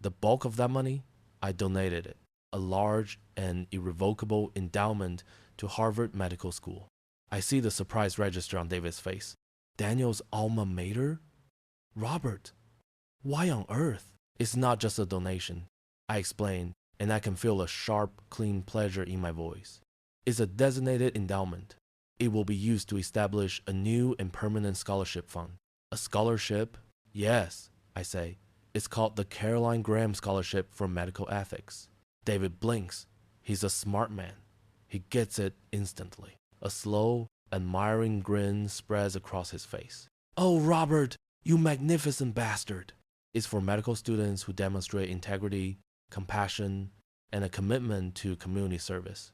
The bulk of that money, I donated it, a large and irrevocable endowment to Harvard Medical School. I see the surprise register on David's face. Daniel's alma mater? Robert, why on earth? It's not just a donation, I explain, and I can feel a sharp, clean pleasure in my voice. It's a designated endowment. It will be used to establish a new and permanent scholarship fund. A scholarship? Yes, I say. It's called the Caroline Graham Scholarship for Medical Ethics. David blinks. He's a smart man. He gets it instantly. A slow, admiring grin spreads across his face. Oh, Robert, you magnificent bastard! It's for medical students who demonstrate integrity, compassion, and a commitment to community service.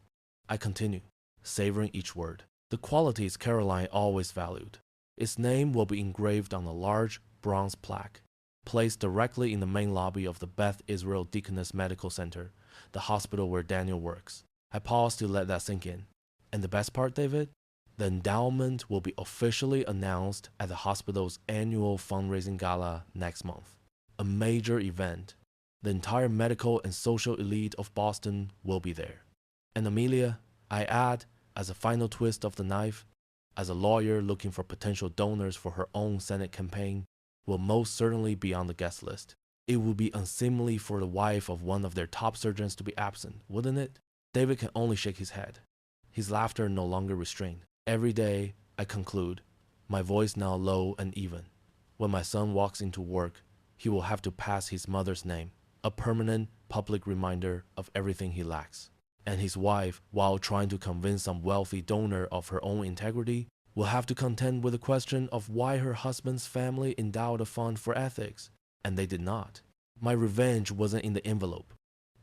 I continue, savoring each word. The qualities Caroline always valued. Its name will be engraved on a large bronze plaque, placed directly in the main lobby of the Beth Israel Deaconess Medical Center, the hospital where Daniel works. I pause to let that sink in. And the best part, David? The endowment will be officially announced at the hospital's annual fundraising gala next month. A major event. The entire medical and social elite of Boston will be there. And Amelia, I add, as a final twist of the knife, as a lawyer looking for potential donors for her own Senate campaign, will most certainly be on the guest list. It would be unseemly for the wife of one of their top surgeons to be absent, wouldn't it? David can only shake his head. His laughter no longer restrained. Every day, I conclude, my voice now low and even. When my son walks into work, he will have to pass his mother's name, a permanent public reminder of everything he lacks. And his wife, while trying to convince some wealthy donor of her own integrity, will have to contend with the question of why her husband's family endowed a fund for ethics, and they did not. My revenge wasn't in the envelope.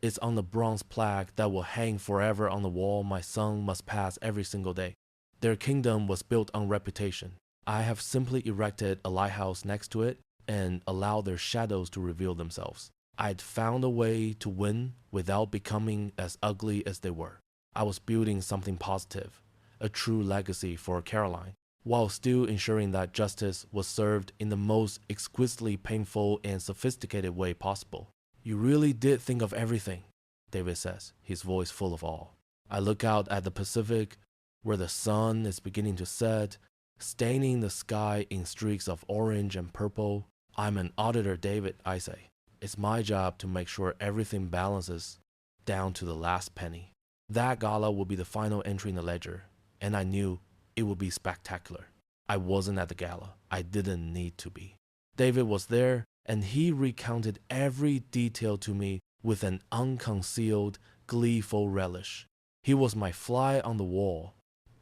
It's on the bronze plaque that will hang forever on the wall my son must pass every single day. Their kingdom was built on reputation. I have simply erected a lighthouse next to it and allowed their shadows to reveal themselves. I'd found a way to win without becoming as ugly as they were. I was building something positive, a true legacy for Caroline, while still ensuring that justice was served in the most exquisitely painful and sophisticated way possible. You really did think of everything, David says, his voice full of awe. I look out at the Pacific, where the sun is beginning to set, staining the sky in streaks of orange and purple. I'm an auditor, David, I say. It's my job to make sure everything balances down to the last penny. That gala will be the final entry in the ledger, and I knew it would be spectacular. I wasn't at the gala. I didn't need to be. David was there, and he recounted every detail to me with an unconcealed, gleeful relish. He was my fly on the wall.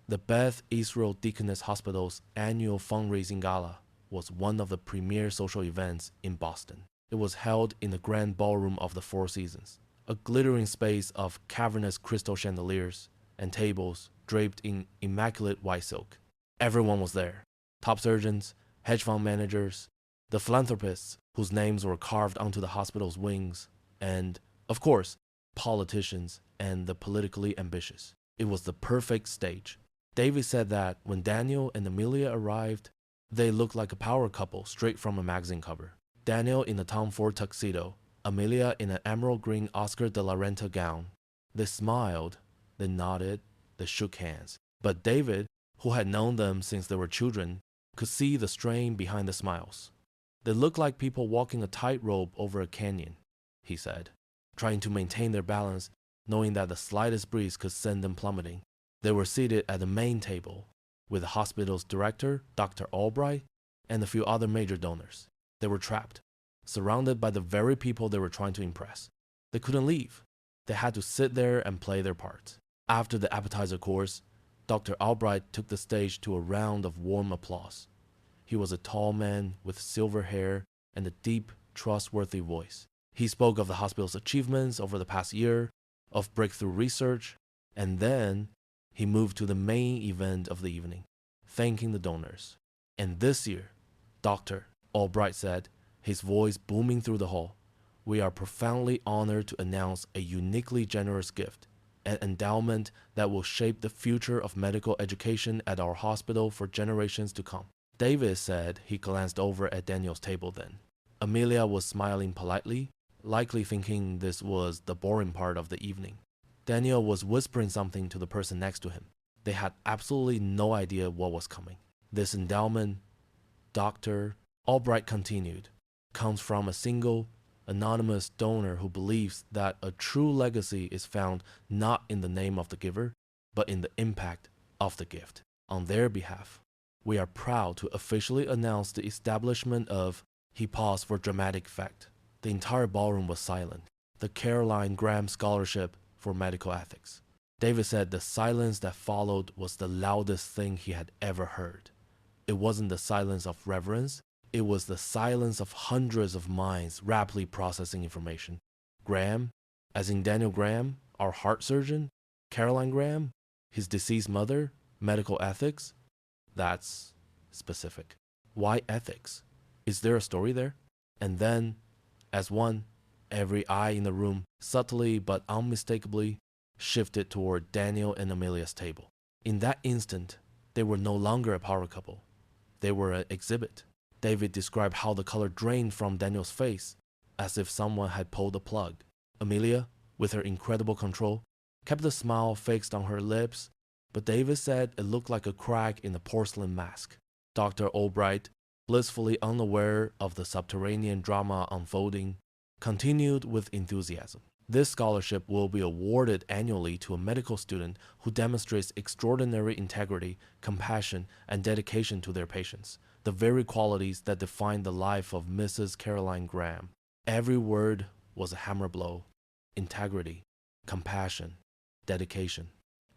The Beth Israel Deaconess Hospital's annual fundraising gala was one of the premier social events in Boston. It was held in the grand ballroom of the Four Seasons, a glittering space of cavernous crystal chandeliers and tables draped in immaculate white silk. Everyone was there. Top surgeons, hedge fund managers, the philanthropists whose names were carved onto the hospital's wings, and, of course, politicians and the politically ambitious. It was the perfect stage. David said that when Daniel and Amelia arrived, they looked like a power couple straight from a magazine cover. Daniel in a Tom Ford tuxedo, Amelia in an emerald green Oscar de la Renta gown. They smiled, they nodded, they shook hands. But David, who had known them since they were children, could see the strain behind the smiles. They looked like people walking a tightrope over a canyon, he said, trying to maintain their balance, knowing that the slightest breeze could send them plummeting. They were seated at the main table, with the hospital's director, Dr. Albright, and a few other major donors. They were trapped, surrounded by the very people they were trying to impress. They couldn't leave. They had to sit there and play their part. After the appetizer course, Dr. Albright took the stage to a round of warm applause. He was a tall man with silver hair and a deep, trustworthy voice. He spoke of the hospital's achievements over the past year, of breakthrough research, and then he moved to the main event of the evening, thanking the donors. And this year, Dr. Albright said, his voice booming through the hall, we are profoundly honored to announce a uniquely generous gift, an endowment that will shape the future of medical education at our hospital for generations to come. David said he glanced over at Daniel's table then. Amelia was smiling politely, likely thinking this was the boring part of the evening. Daniel was whispering something to the person next to him. They had absolutely no idea what was coming. This endowment, Dr. Albright continued, comes from a single, anonymous donor who believes that a true legacy is found not in the name of the giver, but in the impact of the gift. On their behalf, we are proud to officially announce the establishment of. He paused for dramatic effect. The entire ballroom was silent. The Caroline Graham Scholarship for Medical Ethics. David said the silence that followed was the loudest thing he had ever heard. It wasn't the silence of reverence, it was the silence of hundreds of minds rapidly processing information. Graham, as in Daniel Graham, our heart surgeon, Caroline Graham, his deceased mother, medical ethics. That's specific. Why ethics? Is there a story there? And then, as one, every eye in the room subtly but unmistakably shifted toward Daniel and Amelia's table. In that instant, they were no longer a power couple. They were an exhibit. David described how the color drained from Daniel's face, as if someone had pulled the plug. Amelia, with her incredible control, kept the smile fixed on her lips, but David said it looked like a crack in a porcelain mask. Dr. Albright, blissfully unaware of the subterranean drama unfolding, continued with enthusiasm. This scholarship will be awarded annually to a medical student who demonstrates extraordinary integrity, compassion, and dedication to their patients, the very qualities that define the life of Mrs. Caroline Graham. Every word was a hammer blow. Integrity, compassion, dedication.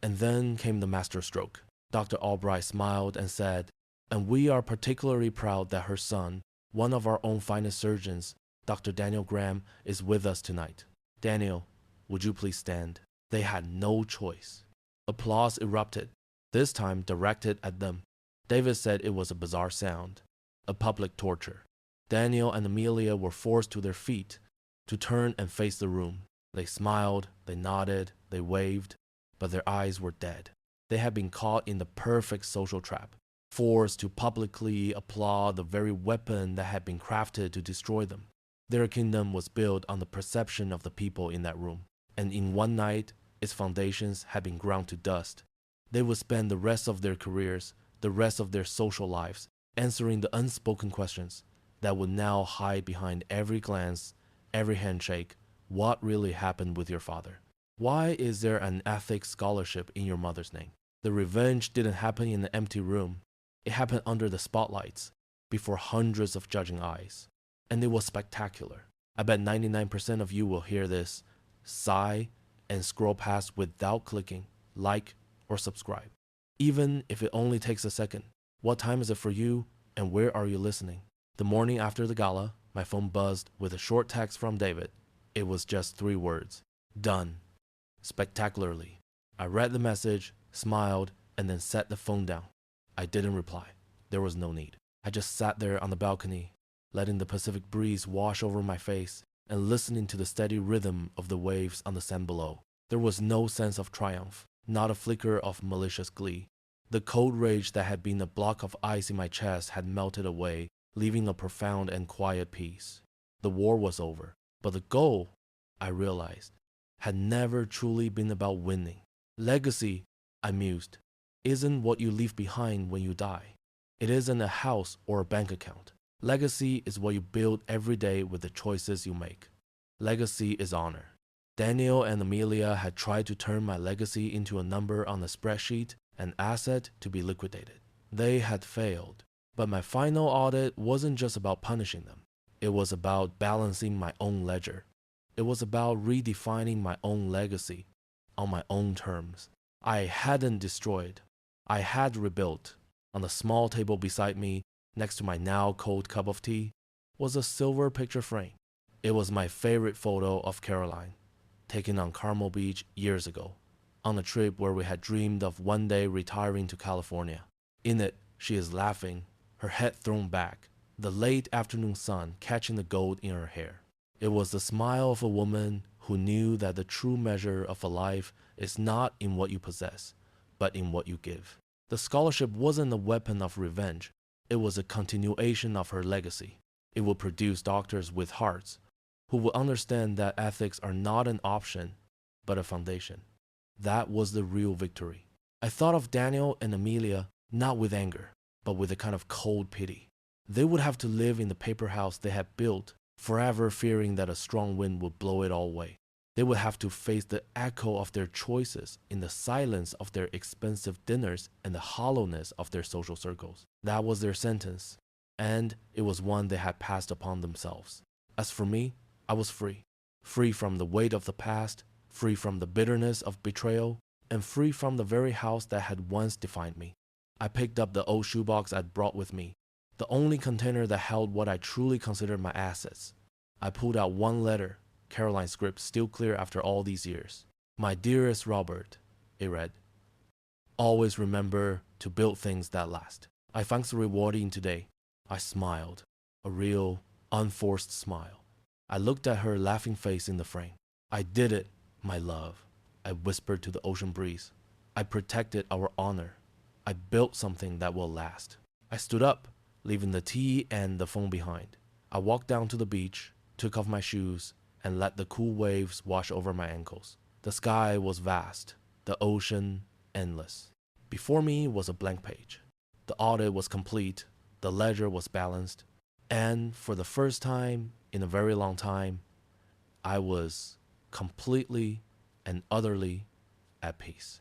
And then came the masterstroke. Dr. Albright smiled and said, "And we are particularly proud that her son, one of our own finest surgeons, Dr. Daniel Graham, is with us tonight. Daniel, would you please stand?" They had no choice. Applause erupted, this time directed at them. David said it was a bizarre sound, a public torture. Daniel and Amelia were forced to their feet, to turn and face the room. They smiled, they nodded, they waved, but their eyes were dead. They had been caught in the perfect social trap, forced to publicly applaud the very weapon that had been crafted to destroy them. Their kingdom was built on the perception of the people in that room, and in one night, its foundations had been ground to dust. They would spend the rest of their careers, the rest of their social lives, answering the unspoken questions that would now hide behind every glance, every handshake. What really happened with your father? Why is there an ethics scholarship in your mother's name? The revenge didn't happen in an empty room. It happened under the spotlights, before hundreds of judging eyes. And it was spectacular. I bet 99% of you will hear this, sigh, and scroll past without clicking like or subscribe. Even if it only takes a second. What time is it for you, and where are you listening? The morning after the gala, my phone buzzed with a short text from David. It was just 3 words. Done. Spectacularly. I read the message, smiled, and then set the phone down. I didn't reply. There was no need. I just sat there on the balcony, letting the Pacific breeze wash over my face and listening to the steady rhythm of the waves on the sand below. There was no sense of triumph, not a flicker of malicious glee. The cold rage that had been a block of ice in my chest had melted away, leaving a profound and quiet peace. The war was over, but the goal, I realized, had never truly been about winning. Legacy, I mused, isn't what you leave behind when you die. It isn't a house or a bank account. Legacy is what you build every day with the choices you make. Legacy is honor. Daniel and Amelia had tried to turn my legacy into a number on a spreadsheet, an asset to be liquidated. They had failed, but my final audit wasn't just about punishing them. It was about balancing my own ledger. It was about redefining my own legacy on my own terms. I hadn't destroyed. I had rebuilt. On the small table beside me, next to my now cold cup of tea, was a silver picture frame. It was my favorite photo of Caroline, taken on Carmel Beach years ago, on a trip where we had dreamed of one day retiring to California. In it, she is laughing, her head thrown back, the late afternoon sun catching the gold in her hair. It was the smile of a woman who knew that the true measure of a life is not in what you possess, but in what you give. The scholarship wasn't a weapon of revenge. It was a continuation of her legacy. It would produce doctors with hearts, who would understand that ethics are not an option, but a foundation. That was the real victory. I thought of Daniel and Amelia not with anger, but with a kind of cold pity. They would have to live in the paper house they had built, forever fearing that a strong wind would blow it all away. They would have to face the echo of their choices in the silence of their expensive dinners and the hollowness of their social circles. That was their sentence, and it was one they had passed upon themselves. As for me, I was free. Free from the weight of the past, free from the bitterness of betrayal, and free from the very house that had once defined me. I picked up the old shoebox I'd brought with me, the only container that held what I truly considered my assets. I pulled out one letter, Caroline's script still clear after all these years. "My dearest Robert," it read. "Always remember to build things that last." I found it rewarding today. I smiled, a real, unforced smile. I looked at her laughing face in the frame. "I did it, my love," I whispered to the ocean breeze. "I protected our honor. I built something that will last." I stood up, leaving the tea and the phone behind. I walked down to the beach, took off my shoes, and let the cool waves wash over my ankles. The sky was vast, the ocean endless. Before me was a blank page. The audit was complete, the ledger was balanced, and for the first time in a very long time, I was completely and utterly at peace.